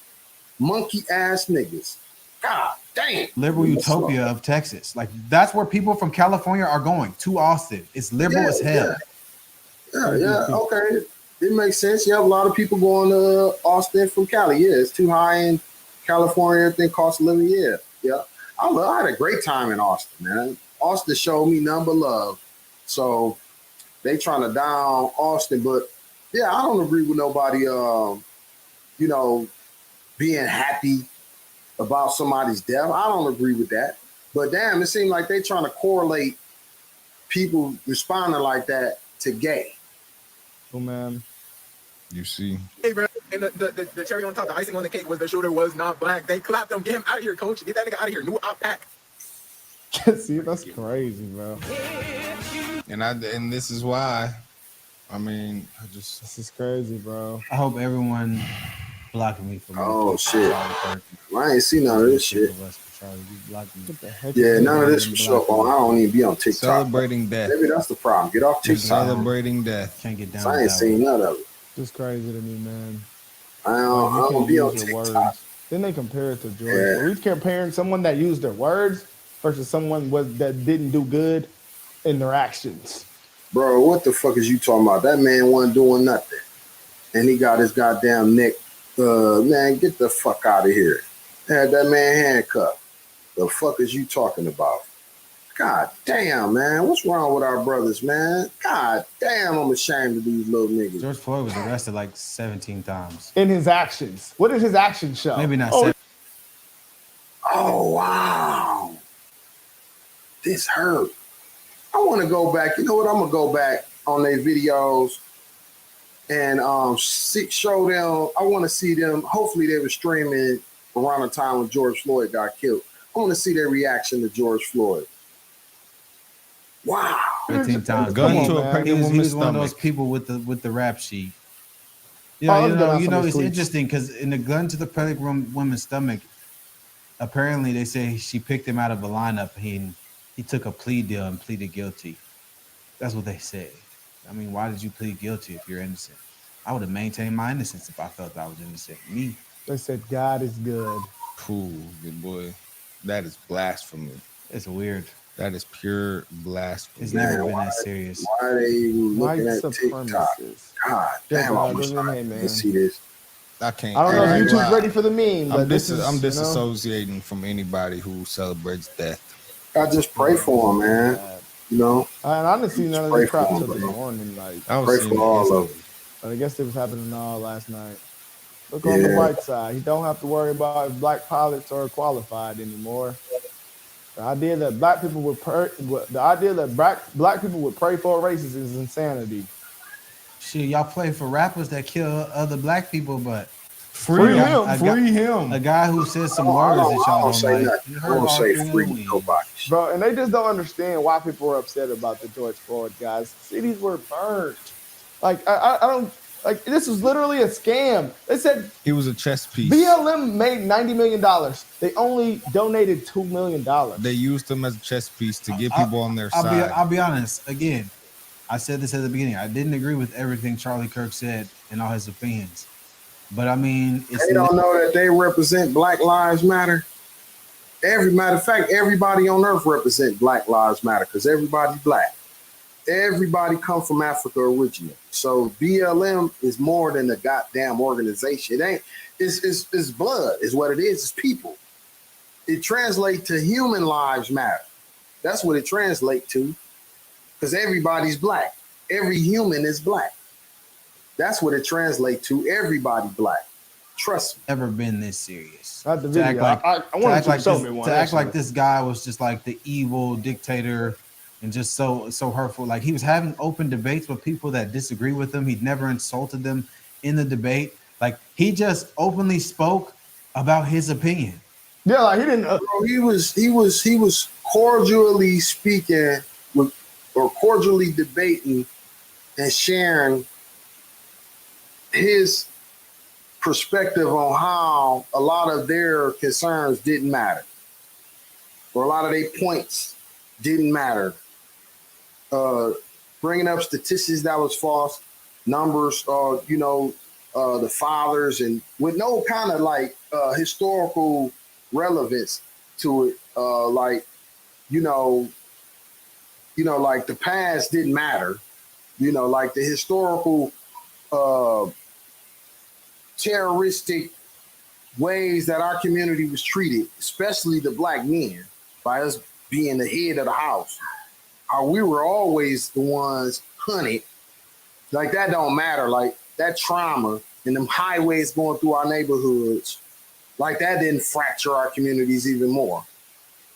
monkey ass niggas. God damn. Liberal utopia of Texas. Like, that's where people from California are going, to Austin. It's liberal as hell. Yeah, okay. It makes sense. You have a lot of people going to Austin from Cali. Yeah, it's too high in California. Everything cost of living. Yeah. I had a great time in Austin, man. Austin showed me none but love. So they trying to down Austin. But, yeah, I don't agree with nobody, being happy about somebody's death. I don't agree with that. But damn, it seems like they trying to correlate people responding like that to gay. Oh man. You see. Hey, bro, and the cherry on top, the icing on the cake was the shooter was not black. They clapped him. Get him out of here, coach. Get that nigga out of here. New op pack. See, that's crazy, bro. And this is why. I mean, this is crazy, bro. I hope everyone blocking me for shit. I ain't seen none of this shit. Yeah, none of this for sure. Oh, I don't even be on TikTok. Celebrating death. Maybe that's the problem. Get off TikTok. Celebrating death. Can't get down. I ain't seen none of it. It's crazy to me, man. I don't be on TikTok. Then they compare it to George. Are we comparing someone that used their words versus someone that didn't do good in their actions? Bro, what the fuck is you talking about? That man wasn't doing nothing. And he got his goddamn neck. Man, get the fuck out of here. Had that man handcuffed. The fuck is you talking about? God damn, man. What's wrong with our brothers, man? God damn, I'm ashamed of these little niggas. George Floyd was arrested like 17 times. In his actions. What did his actions show? Maybe not 7. Oh, wow. This hurt. I want to go back. You know what? I'm going to go back on their videos and show them. I want to see them. Hopefully they were streaming around the time when George Floyd got killed. I want to see their reaction to George Floyd. Wow. 15 times. Gun to a pregnant woman's he was one of stomach. those people with the rap sheet. It's interesting because in the gun to the pregnant woman's stomach, apparently they say she picked him out of a lineup. He took a plea deal and pleaded guilty. That's what they say. I mean, why did you plead guilty if you're innocent? I would have maintained my innocence if I felt I was innocent. Me. They said God is good. Cool, good boy. That is blasphemy. It's weird. That is pure blasphemy. It's never been that serious. Why are they even looking at TikTok? God damn, I see this. I can't. I don't know if YouTube's ready for the meme, but I'm disassociating from anybody who celebrates death. I just pray for him, man. You know, And I didn't see none of pray this crap for him, till the bro. morning. Like, I was Pray seeing for it all instantly. of them. I guess it was happening all last night. Look on the Yeah. bright side. You don't have to worry about if black pilots are qualified anymore. The idea that black people would pray for races is insanity. Shit, y'all play for rappers that kill other black people, but Free him. A guy who says some I words that don't y'all don't say like. nothing. You I heard don't all say three of free them wings. nobody. Bro, and they just don't understand why people are upset about the George Floyd guys. Cities were burnt. Like, I don't, like, this was literally a scam. They said He was a chess piece. BLM made $90 million. They only donated $2 million. They used him as a chess piece to get people on their side. I'll be honest. Again, I said this at the beginning. I didn't agree with everything Charlie Kirk said and all his opinions. But I mean, They don't know that they represent Black Lives Matter. Matter of fact, everybody on earth represent Black Lives Matter because everybody's black. Everybody come from Africa originally. So BLM is more than a goddamn organization. It ain't. It's blood. Is what it is. It's people. It translates to human lives matter. That's what it translates to. Because everybody's black. Every human is black. That's what it translates to. Everybody black. Trust me. Never been this serious. Not the video. I want to show me one. To act like this guy was just like the evil dictator and just so hurtful. Like he was having open debates with people that disagree with him. He'd never insulted them in the debate. Like he just openly spoke about his opinion. Yeah, like he didn't. Bro, he was cordially speaking with, or cordially debating and sharing his perspective on how a lot of their concerns didn't matter, or a lot of their points didn't matter. Bringing up statistics that was false, numbers, the fathers, and with no kind of like historical relevance to it. Like the past didn't matter. Like the historical terroristic ways that our community was treated, especially the black men, by us being the head of the house. How we were always the ones hunted. Like that don't matter. Like that trauma and them highways going through our neighborhoods, like that didn't fracture our communities even more.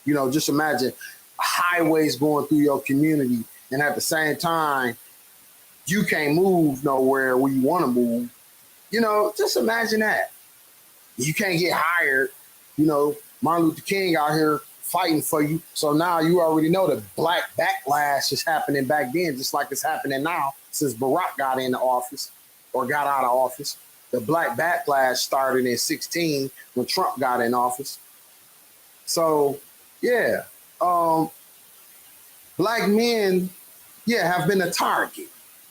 Just imagine highways going through your community, and at the same time, you can't move nowhere where you want to move. Just imagine that. You can't get hired. Martin Luther King out here fighting for you. So now you already know the black backlash is happening back then, just like it's happening now since Barack got into office or got out of office. The black backlash started in 2016 when Trump got in office. So, yeah, black men, have been a target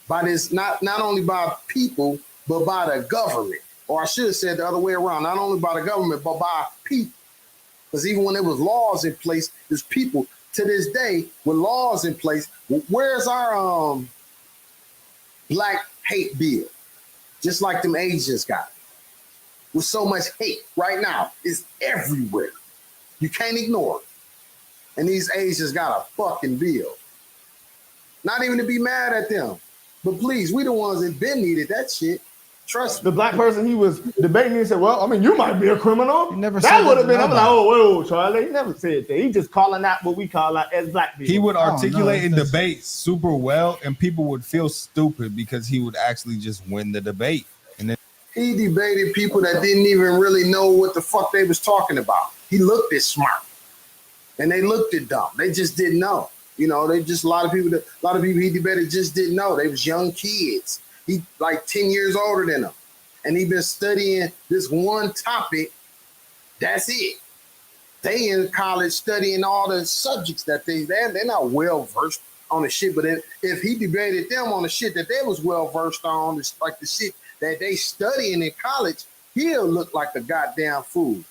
by this, not only by people, but by the government. Or I should have said the other way around, not only by the government, but by people. Because even when there was laws in place, there's people to this day with laws in place. Where's our black hate bill? Just like them Asians got it. With so much hate right now, it's everywhere. You can't ignore it. And these Asians got a fucking bill. Not even to be mad at them. But please, we the ones that been needed that shit. Trust me. The black person he was debating and said, well, I mean, you might be a criminal. He never that said would have been, I'm like, nobody. whoa, Charlie. He never said that. He just calling out what we call out as black people. He would articulate in debates super well, and people would feel stupid because he would actually just win the debate. And then he debated people that didn't even really know what the fuck they was talking about. He looked as smart, and they looked at dumb. They just didn't know. They just a lot of people he debated just didn't know. They was young kids. He like 10 years older than them, and he been studying this one topic. That's it. They in college studying all the subjects that they're not well versed on the shit. But if he debated them on the shit that they was well versed on, it's like the shit that they studying in college, he'll look like a goddamn fool.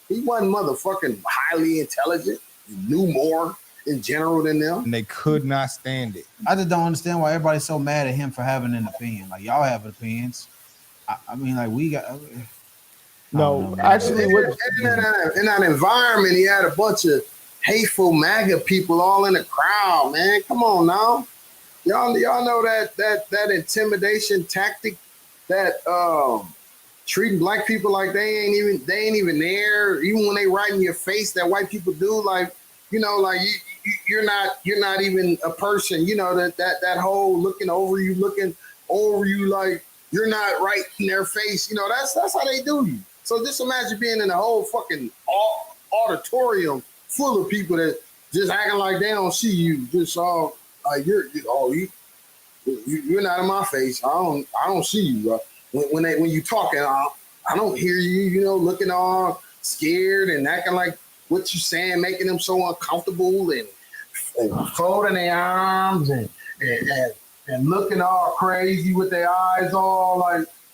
He wasn't motherfucking highly intelligent. He knew more in general than them. And they could not stand it. I just don't understand why everybody's so mad at him for having an opinion. Like y'all have opinions. I mean, like we got. No, actually, in that environment, he had a bunch of hateful MAGA people all in the crowd, man. Come on now. Y'all know that intimidation tactic, that treating black people like they ain't even there, even when they right in your face, that white people do, like, you know, like you're not even a person, you know, that whole looking over you like you're not right in their face, you know, that's how they do you. So just imagine being in a whole fucking auditorium full of people that just acting like they don't see you, just all you're not in my face. I don't see you, bro. When you talking, I don't hear you. You know, looking all scared and acting like what you saying, making them so uncomfortable and folding their arms and looking all crazy with their eyes all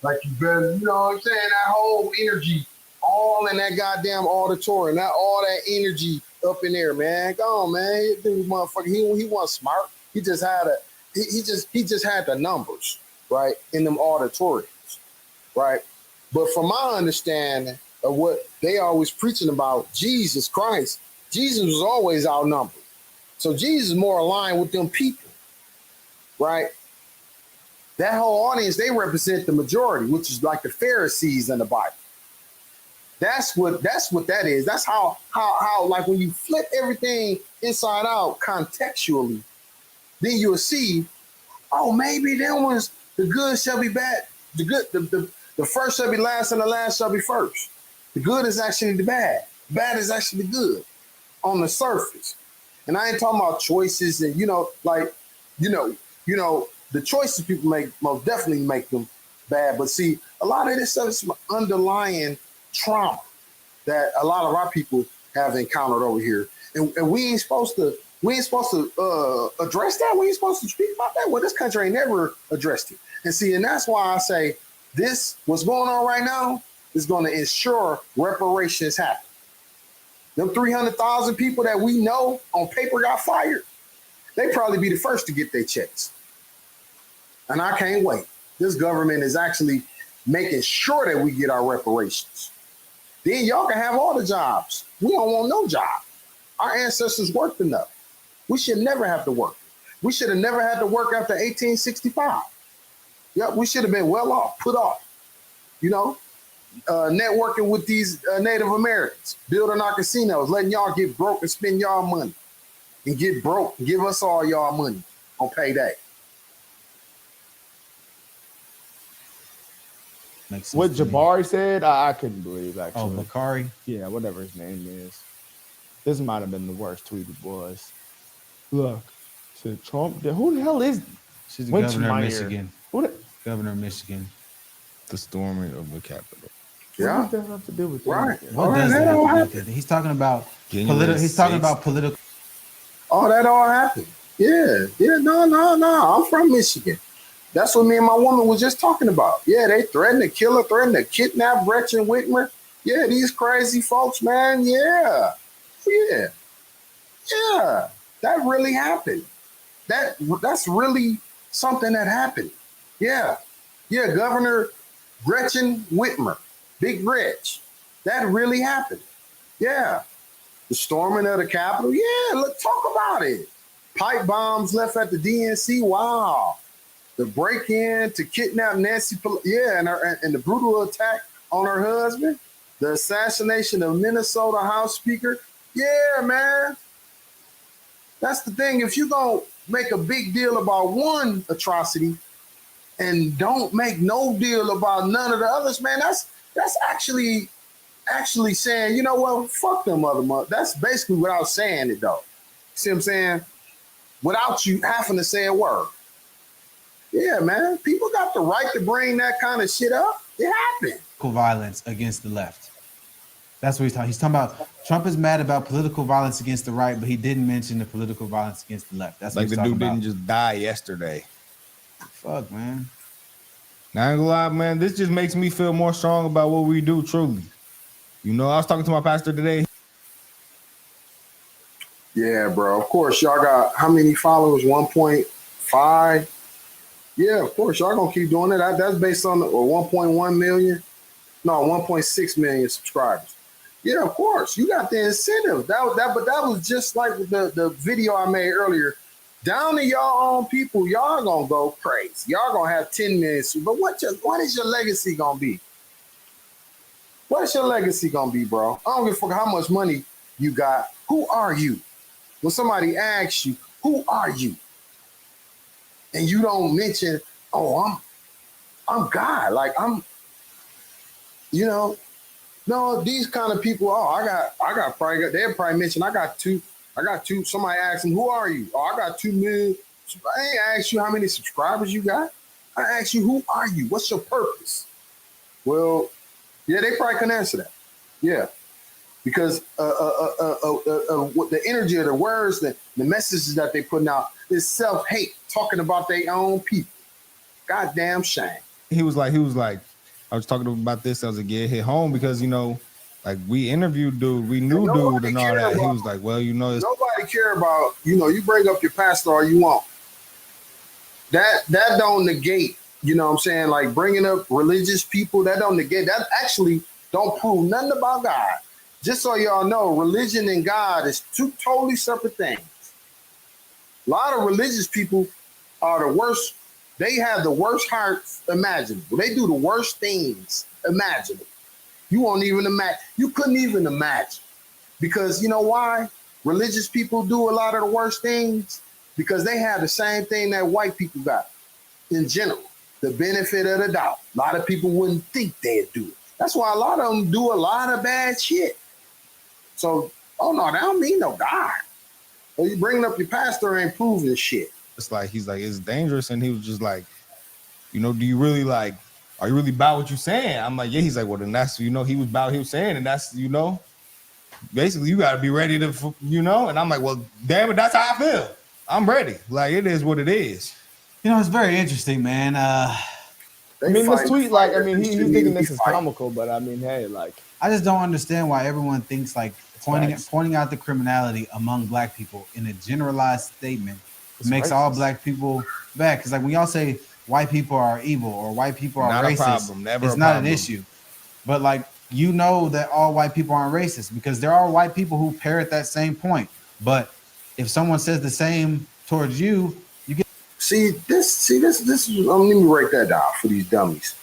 like you better. You know what I'm saying? That whole energy, all in that goddamn auditorium. All that energy up in there, man. Go on, man. Dude, motherfucker, he wasn't smart. He just had he just had the numbers, right, in them auditoriums, right? But from my understanding of what they always preaching about, Jesus Christ, Jesus was always outnumbered. So Jesus is more aligned with them people, right? That whole audience, they represent the majority, which is like the Pharisees in the Bible. That's what that is. That's how like when you flip everything inside out contextually, then you'll see, oh, maybe them was the good shall be bad. The first shall be last and the last shall be first. The good is actually the bad. The bad is actually the good on the surface. And I ain't talking about choices and, the choices people make most definitely make them bad. But see, a lot of this stuff is some underlying trauma that a lot of our people have encountered over here. And we ain't supposed to address that. We ain't supposed to speak about that. Well, this country ain't never addressed it. And see, and that's why I say what's going on right now is going to ensure reparations happen. Them 300,000 people that we know on paper got fired, they probably be the first to get their checks. And I can't wait. This government is actually making sure that we get our reparations. Then y'all can have all the jobs. We don't want no job. Our ancestors worked enough. We should never have to work. We should have never had to work after 1865. Yep, we should have been well off, put off. Networking with these Native Americans, building our casinos, letting y'all get broke and spend y'all money, and get broke and give us all y'all money on payday. What Jabari said, I couldn't believe, actually. Oh, Bakari? Yeah, whatever his name is. This might have been the worst tweet it was. Look, said Trump. Who the hell is? She's the governor of Michigan. Governor of Michigan. The storming of the Capitol. Yeah. What does that have to do with right? What does that have to do with it? He's talking about political. He's talking about political. Oh, that all happened. Yeah. No. I'm from Michigan. That's what me and my woman was just talking about. Yeah, they threatened to kill her, threatened to kidnap Gretchen Whitmer. Yeah, these crazy folks, man. Yeah. That really happened. That's really something that happened. Yeah, Governor Gretchen Whitmer, Big Gretch. That really happened. Yeah. The storming of the Capitol. Yeah, let's talk about it. Pipe bombs left at the DNC. Wow. The break-in to kidnap Nancy Pelosi. Yeah, and the brutal attack on her husband. The assassination of Minnesota House Speaker. Yeah, man. That's the thing. If you're going to make a big deal about one atrocity and don't make no deal about none of the others, man, that's actually saying, you know what, fuck them other mother. That's basically without saying it, though. See what I'm saying? Without you having to say a word. Yeah, man. People got the right to bring that kind of shit up. It happened. Violence against the left. That's what he's talking. He's talking about Trump is mad about political violence against the right, but he didn't mention the political violence against the left. That's like what the dude didn't just die yesterday. Fuck, man. Now, I ain't gonna lie, man. This just makes me feel more strong about what we do, truly. I was talking to my pastor today. Yeah, bro. Of course, y'all got how many followers? 1.5. Yeah, of course, y'all gonna keep doing it. That's based on 1.1 million. No, 1.6 million subscribers. Yeah, of course. You got the incentive. But that was just like the video I made earlier. Down to y'all own people, y'all gonna go crazy. Y'all gonna have 10 minutes. But what is your legacy gonna be? What's your legacy gonna be, bro? I don't give a fuck how much money you got. Who are you? When somebody asks you, who are you? And you don't mention, oh, I'm God. Like you know, no, these kind of people, they'll probably mention, I got two. Somebody asked them, who are you? Oh, I got 2 million. I ain't asked you how many subscribers you got. I asked you, who are you? What's your purpose? Well, yeah, they probably can answer that. Yeah. Because the energy of the words, the messages that they putting out is self-hate, talking about their own people. Goddamn shame. He was like, I was talking about this as a get hit home because, like we interviewed dude, we knew dude and all that. He was like, well, nobody care about, you bring up your pastor all you want. That don't negate, you know what I'm saying? Like bringing up religious people, that don't negate, that actually don't prove nothing about God. Just so y'all know, religion and God is two totally separate things. A lot of religious people are the worst. They have the worst hearts imaginable. They do the worst things imaginable. You won't even imagine. You couldn't even imagine. Because you know why? Religious people do a lot of the worst things because they have the same thing that white people got in general. The benefit of the doubt. A lot of people wouldn't think they'd do it. That's why a lot of them do a lot of bad shit. So, oh no, that don't mean no God. Well, you bringing up your pastor ain't proving shit. It's like, he's like, it's dangerous. And he was just like, do you really are you really about what you're saying? I'm like, yeah. He's like, well, then that's, he was about what he was saying. And that's, basically you got to be ready to, and I'm like, well, damn it, that's how I feel. I'm ready. Like, it is what it is. It's very interesting, man. This tweet, he's thinking this is comical, but hey, I just don't understand why everyone thinks like pointing out the criminality among black people in a generalized statement makes all black people bad. Because like when y'all say white people are evil or white people are racist, it's not an issue. But like that all white people aren't racist because there are white people who parrot that same point. But if someone says the same towards you, you get this is, let me break that down for these dummies.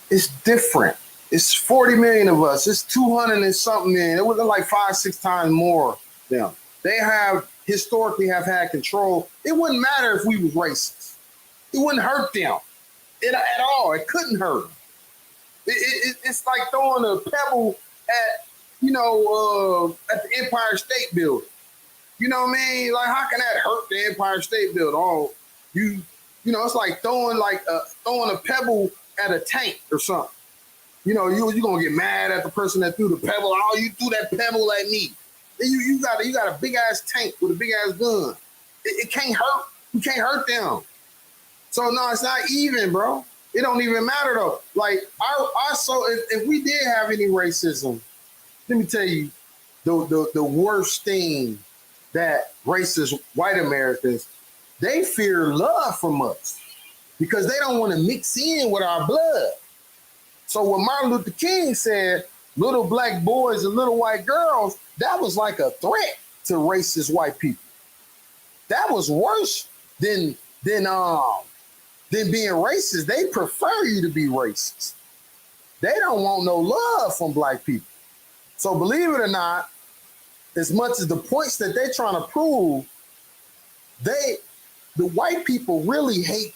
It's different. It's 40 million of us. It's 200 and something million. It was like 5-6 times more them. They historically have had control. It wouldn't matter if we was racist. It wouldn't hurt them at all. It couldn't hurt them. It's like throwing a pebble at the Empire State Building. You know what I mean? Like, how can that hurt the Empire State Building? Oh, it's like throwing a pebble at a tank or something. You're gonna get mad at the person that threw the pebble. Oh, you threw that pebble at me. You got a big ass tank with a big ass gun. It can't hurt. You can't hurt them. So no, it's not even, bro. It don't even matter though. Like if we did have any racism, let me tell you, the worst thing that racist white Americans, they fear love from us because they don't want to mix in with our blood. So when Martin Luther King said little black boys and little white girls, that was like a threat to racist white people. That was worse than being racist. They prefer you to be racist. They don't want no love from black people. So believe it or not, as much as the points that they're trying to prove, the white people really hate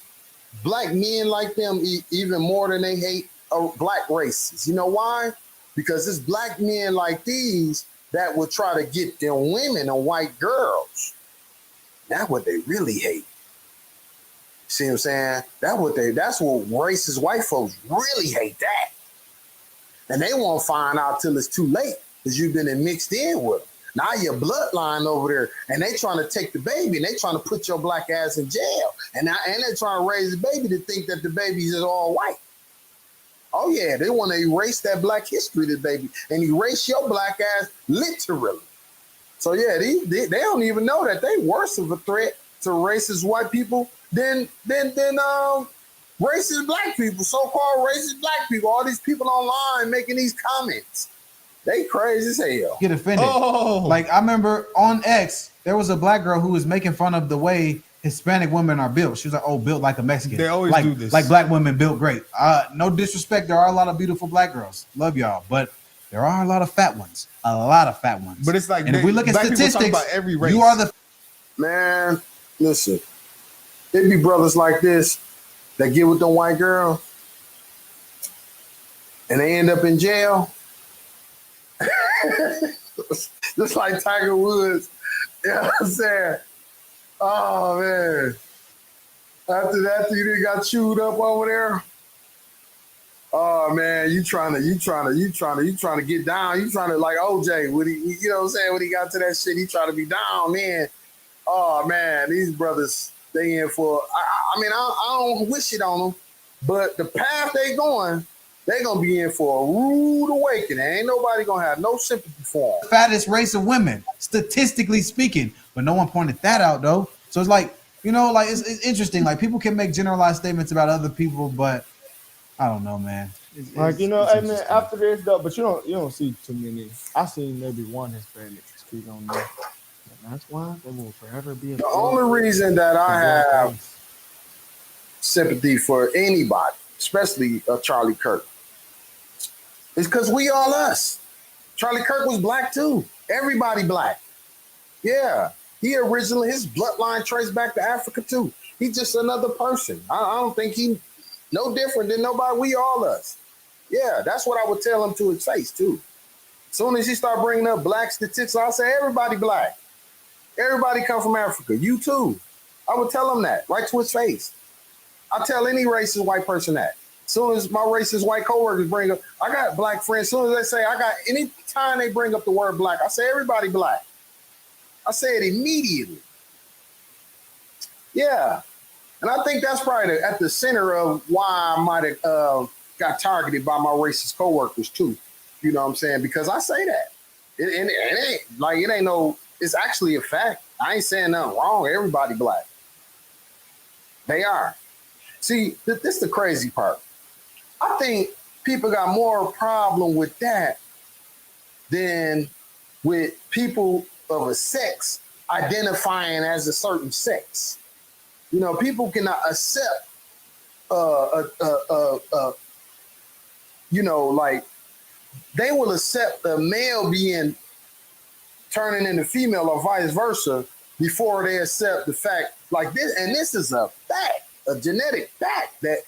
black men like them even more than they hate black races. You know why? Because it's black men like these that would try to get them women and white girls. That's what they really hate. See what I'm saying? That's what racist white folks really hate that. And they won't find out till it's too late because you've been mixed in with them. Now your bloodline over there, and they trying to take the baby, and they trying to put your black ass in jail. And they're trying to raise the baby to think that the baby is all white. Oh yeah, they want to erase that black history, the baby, and erase your black ass literally. So yeah, they don't even know that they worse of a threat to racist white people than racist black people, so-called racist black people. All these people online making these comments. They crazy as hell. Get offended. Like I remember on X, there was a black girl who was making fun of the way Hispanic women are built. She was like, "Oh, built like a Mexican." They always like, do this. Like black women built great. No disrespect, there are a lot of beautiful black girls. Love y'all, but there are a lot of fat ones. A lot of fat ones. But it's like, and if we look at statistics, about every race. You are the man. Listen, it be brothers like this that get with the white girl, and they end up in jail. Just like Tiger Woods. You know what I'm saying? Oh man. After that, you done got chewed up over there. Oh man, you trying to get down. You trying to like OJ when he, you know what I'm saying, when he got to that shit, he trying to be down, man. Oh man, these brothers, they in for I mean, I don't wish it on them, but the path they going, they gonna be in for a rude awakening. Ain't nobody gonna have no sympathy for them. fattest race of women, statistically speaking. But no one pointed that out though. So it's like, you know, like it's interesting. Like people can make generalized statements about other people, but I don't know, man. Like, you know, hey man, after this though, but you don't see too many. I seen maybe one Hispanic speak on there. And that's why they will forever be the only reason that I have sympathy for anybody, especially Charlie Kirk, is because we all us. Charlie Kirk was black too. Everybody black. Yeah. He originally, his bloodline traced back to Africa too. He's just another person. I don't think he no different than nobody. We all us. Yeah, that's what I would tell him to his face too. As soon as he start bringing up black statistics, I'll say everybody black. Everybody come from Africa. You too. I would tell him that right to his face. I tell any racist white person that. As soon as my racist white coworkers bring up, I got black friends. As soon as they say, any time they bring up the word black, I say everybody black. I say it immediately. Yeah. And I think that's probably at the center of why I might have got targeted by my racist coworkers too. You know what I'm saying? Because I say that. It ain't like, it ain't no, it's actually a fact. I ain't saying nothing wrong. Everybody black. They are. See, this is the crazy part. I think people got more problem with that than with people of a sex identifying as a certain sex. You know, people cannot accept, you know, like they will accept a male being turning into female or vice versa before they accept the fact like this. And this is a fact, a genetic fact that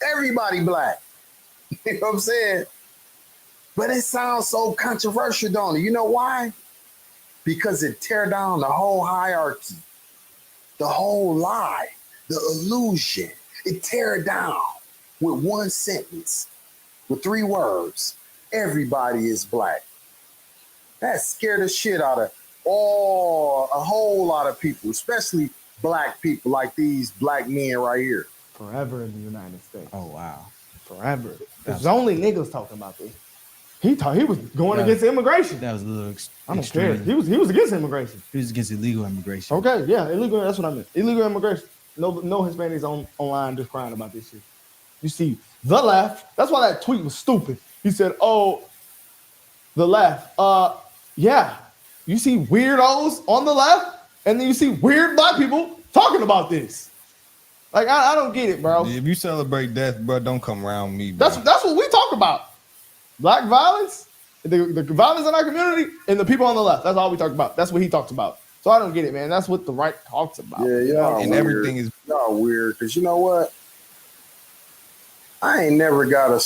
everybody black. You know what I'm saying? But it sounds so controversial, don't it? You know why? Because it tear down the whole hierarchy, the whole lie, the illusion. It tear it down with one sentence, with 3 words. Everybody is black. That scared the shit out of a whole lot of people, especially black people like these black men right here. Forever in the United States. Oh wow. Forever. There's only niggas talking about this. He was going against immigration. That was a little I don't care. He was against immigration. He was against illegal immigration. Okay, yeah, illegal. That's what I meant. Illegal immigration. No Hispanics online just crying about this shit. You see, the left. That's why that tweet was stupid. He said, "Oh, the left. Yeah, you see weirdos on the left, and then you see weird black people talking about this. Like, I don't get it, bro. If you celebrate death, bro, don't come around me, bro. That's what we talk about. Black violence, the violence in our community, and the people on the left. That's all we talk about. That's what he talks about. So I don't get it, man. That's what the right talks about. Yeah, y'all and weird. everything is y'all weird. Cause you know what? I ain't never got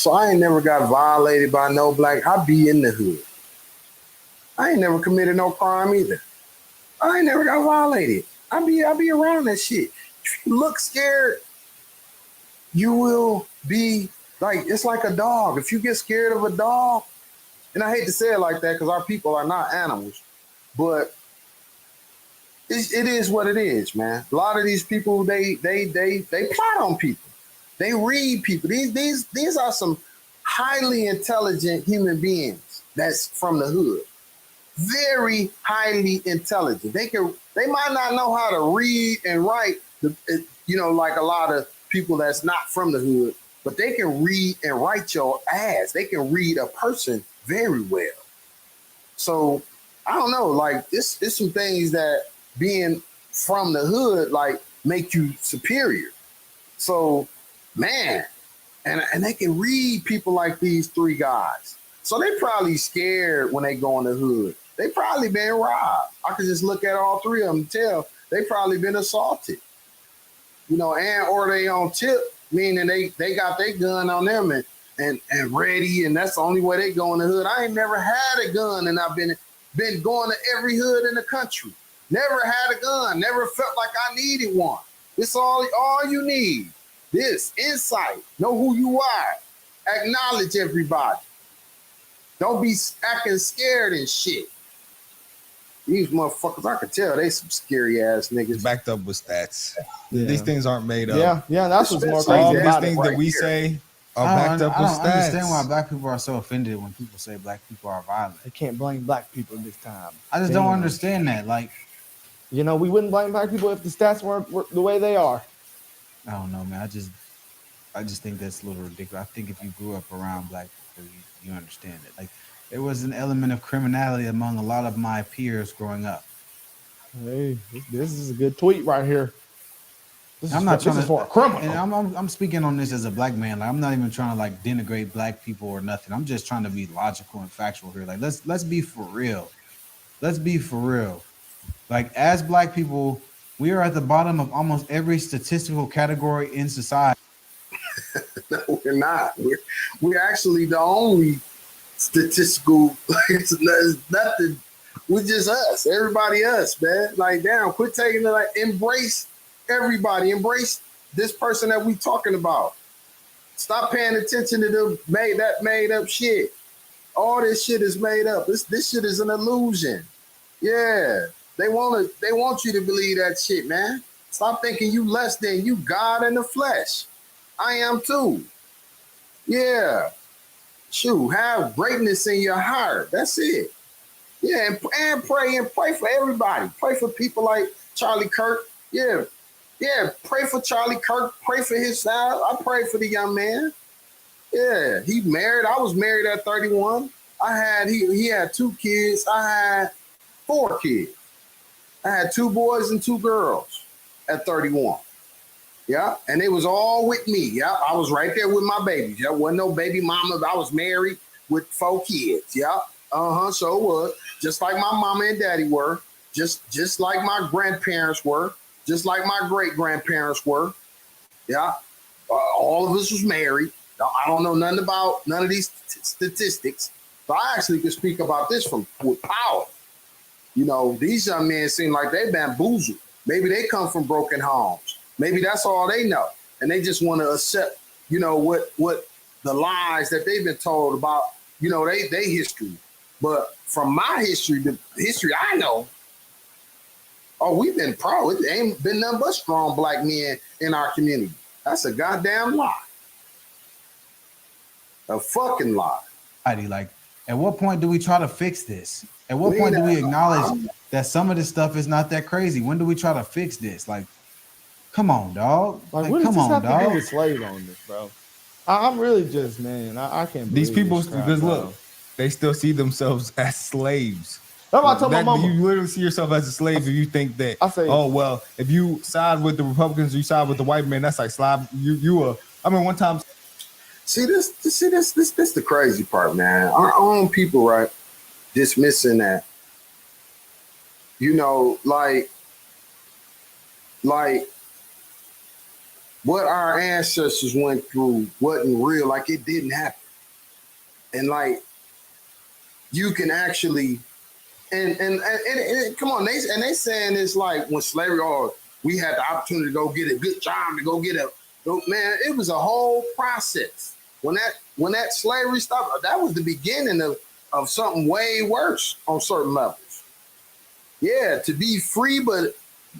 violated by no black. I be in the hood. I ain't never committed no crime either. I ain't never got violated. I be around that shit. If you look scared, you will be like, it's like a dog. If you get scared of a dog, and I hate to say it like that because our people are not animals, but it is what it is, man. A lot of these people, they plot on people. They read people. These are some highly intelligent human beings that's from the hood. Very highly intelligent. They might not know how to read and write, like a lot of people that's not from the hood, but they can read and write your ass. They can read a person very well. So I don't know, like it's some things that being from the hood like make you superior. So man, and they can read people like these three guys. So they probably scared when they go in the hood. They probably been robbed. I could just look at all three of them and tell they probably been assaulted. And or they on tip, meaning they got their gun on them and ready, and that's the only way they go in the hood. I ain't never had a gun, and I've been going to every hood in the country. Never had a gun. Never felt like I needed one. It's all you need. This insight. Know who you are. Acknowledge everybody. Don't be acting scared and shit. These motherfuckers, I can tell they some scary ass niggas. Backed up with stats. Yeah. These things aren't made up. Yeah, that's what's more All crazy these about things it. that we say are backed up I with don't stats. understand why black people are so offended when people say black people are violent. They can't blame black people this time. I just don't understand that. Like, we wouldn't blame black people if the stats weren't the way they are. I don't know, man. I just think that's a little ridiculous. I think if you grew up around black people, you understand it. Like, there was an element of criminality among a lot of my peers growing up. Hey, this is a good tweet right here. This I'm is not for, trying this is to, for a criminal. and I'm speaking on this as a black man. Like, I'm not even trying to like denigrate black people or nothing. I'm just trying to be logical and factual here. Like, let's be for real. Let's be for real. Like, as black people, we are at the bottom of almost every statistical category in society. No, we're not. We're actually the only statistical. It's nothing. We're just us. Everybody us, man. Like, damn, quit taking it. Like, embrace everybody. Embrace this person that we talking about. Stop paying attention to the made up shit. All this shit is made up. This shit is an illusion. Yeah, they want you to believe that shit, man. Stop thinking you less than you. God in the flesh. I am too. Yeah. Shoot, have greatness in your heart. That's it. Yeah, and pray for everybody. Pray for people like Charlie Kirk. Yeah, pray for Charlie Kirk. Pray for his side. I pray for the young man. Yeah, he married. I was married at 31. He had 2 kids. I had 4 kids. I had 2 boys and 2 girls at 31. Yeah, and it was all with me. Yeah, I was right there with my babies. Yeah, wasn't no baby mama. I was married with 4 kids. Yeah, so it was. Just like my mama and daddy were. Just like my grandparents were. Just like my great-grandparents were. Yeah, all of us was married. I don't know nothing about none of these statistics. So I actually could speak about this with power. These young men seem like they bamboozled. Maybe they come from broken homes. Maybe that's all they know. And they just want to accept, what the lies that they've been told about, they history. But from my history, the history I know, we've been proud. It ain't been nothing but strong black men in our community. That's a goddamn lie. A fucking lie. Like, at what point do we try to fix this? At what point do we acknowledge that some of this stuff is not that crazy? When do we try to fix this? Like, come on, dog. Like what does this have to do with slave owners, bro? I'm really just, man, I can't believe these people, this crap, because bro. look, they still see themselves as slaves. That's what I told my mama. You literally see yourself as a slave if you think that, if you side with the Republicans, you side with the white man, that's like slave. One time. See this the crazy part, man. Our own people, right, dismissing that. Like what our ancestors went through wasn't real, like it didn't happen. And like you can actually and come on, they saying it's like when slavery, we had the opportunity to go get a good job, to go get man, it was a whole process. When that slavery stopped, that was the beginning of something way worse on certain levels. Yeah, to be free, but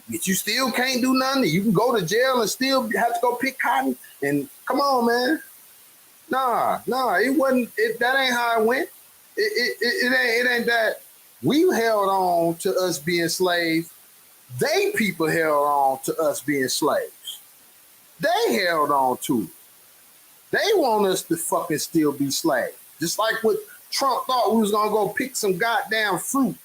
you still can't do nothing. You can go to jail and still have to go pick cotton. And come on, man. Nah, it wasn't. That ain't how it went. It ain't that. We held on to us being slaves. They people held on to us being slaves. They held on to it. They want us to fucking still be slaves. Just like with Trump thought we was gonna go pick some goddamn fruit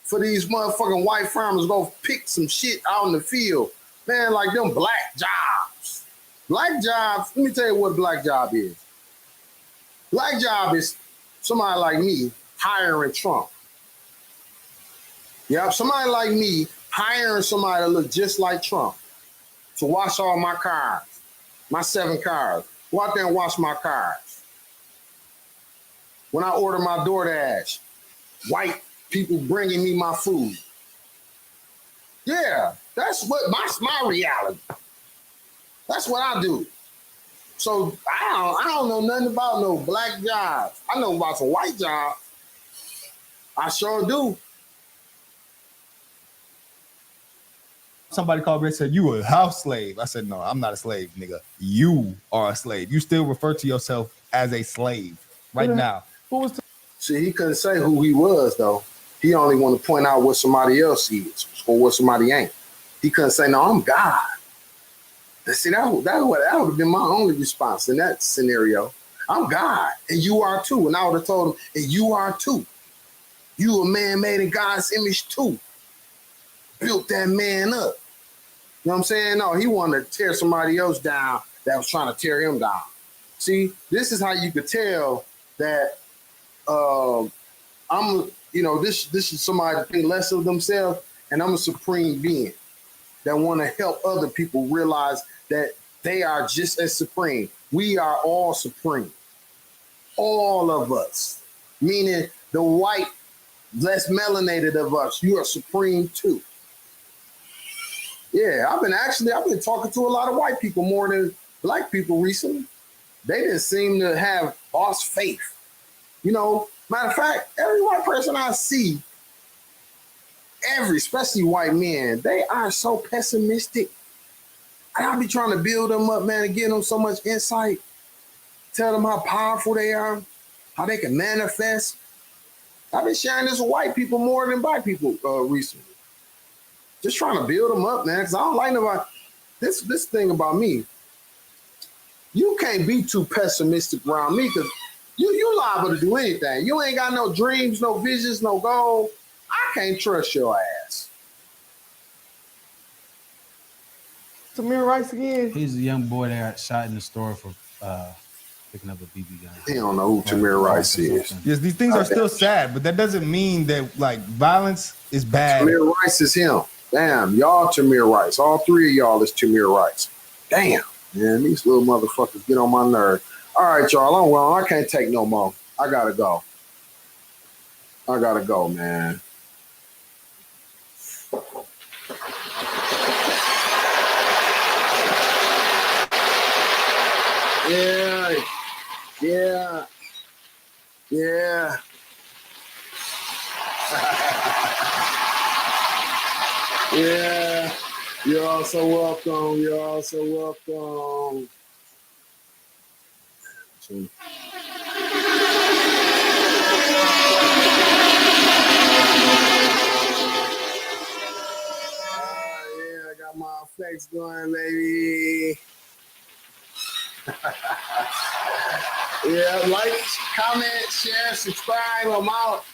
for these motherfucking white farmers, go pick some shit out in the field. Man, like them black jobs. Black jobs, let me tell you what a black job is. Black job is somebody like me hiring Trump. Yep, somebody like me hiring somebody that look just like Trump to wash all my cars, my 7 cars. Go out there and wash my cars. When I order my DoorDash, white people bringing me my food. Yeah, that's what my reality. That's what I do. So I don't know nothing about no black jobs. I know about some white jobs. I sure do. Somebody called me and said, you a house slave. I said, no, I'm not a slave, nigga. You are a slave. You still refer to yourself as a slave right now. Who was See, he couldn't say who he was, though. He only want to point out what somebody else is or what somebody ain't. He couldn't say, no, I'm God. See, that would have been my only response in that scenario. I'm God, and you are too. And I would have told him, and you are too. You a man made in God's image too. Built that man up. You know what I'm saying? No, he wanted to tear somebody else down that was trying to tear him down. See, this is how you could tell that this is somebody that think less of themselves, and I'm a supreme being that want to help other people realize that they are just as supreme. We are all supreme. All of us. Meaning the white, less melanated of us, you are supreme too. Yeah, I've been talking to a lot of white people more than black people recently. They didn't seem to have lost faith. You know, matter of fact, every white person I see, especially white men, they are so pessimistic. And I'll be trying to build them up, man, and give them so much insight. Tell them how powerful they are, how they can manifest. I've been sharing this with white people more than black people recently. Just trying to build them up, man, because I don't like nobody. This thing about me, you can't be too pessimistic around me because you liable to do anything. You ain't got no dreams, no visions, no goals. I can't trust your ass. Tamir Rice again. He's a young boy that got shot in the store for picking up a BB gun. He don't know who Tamir Rice is. Yes, these things are still sad, but that doesn't mean that like violence is bad. Tamir Rice is him. Damn, y'all Tamir Rice. All 3 of y'all is Tamir Rice. Damn, man, these little motherfuckers get on my nerve. All right, y'all, I can't take no more. I gotta go, man. Yeah. Yeah, you're also welcome. I got my effects going, baby. Yeah, like, comment, share, subscribe. I'm out.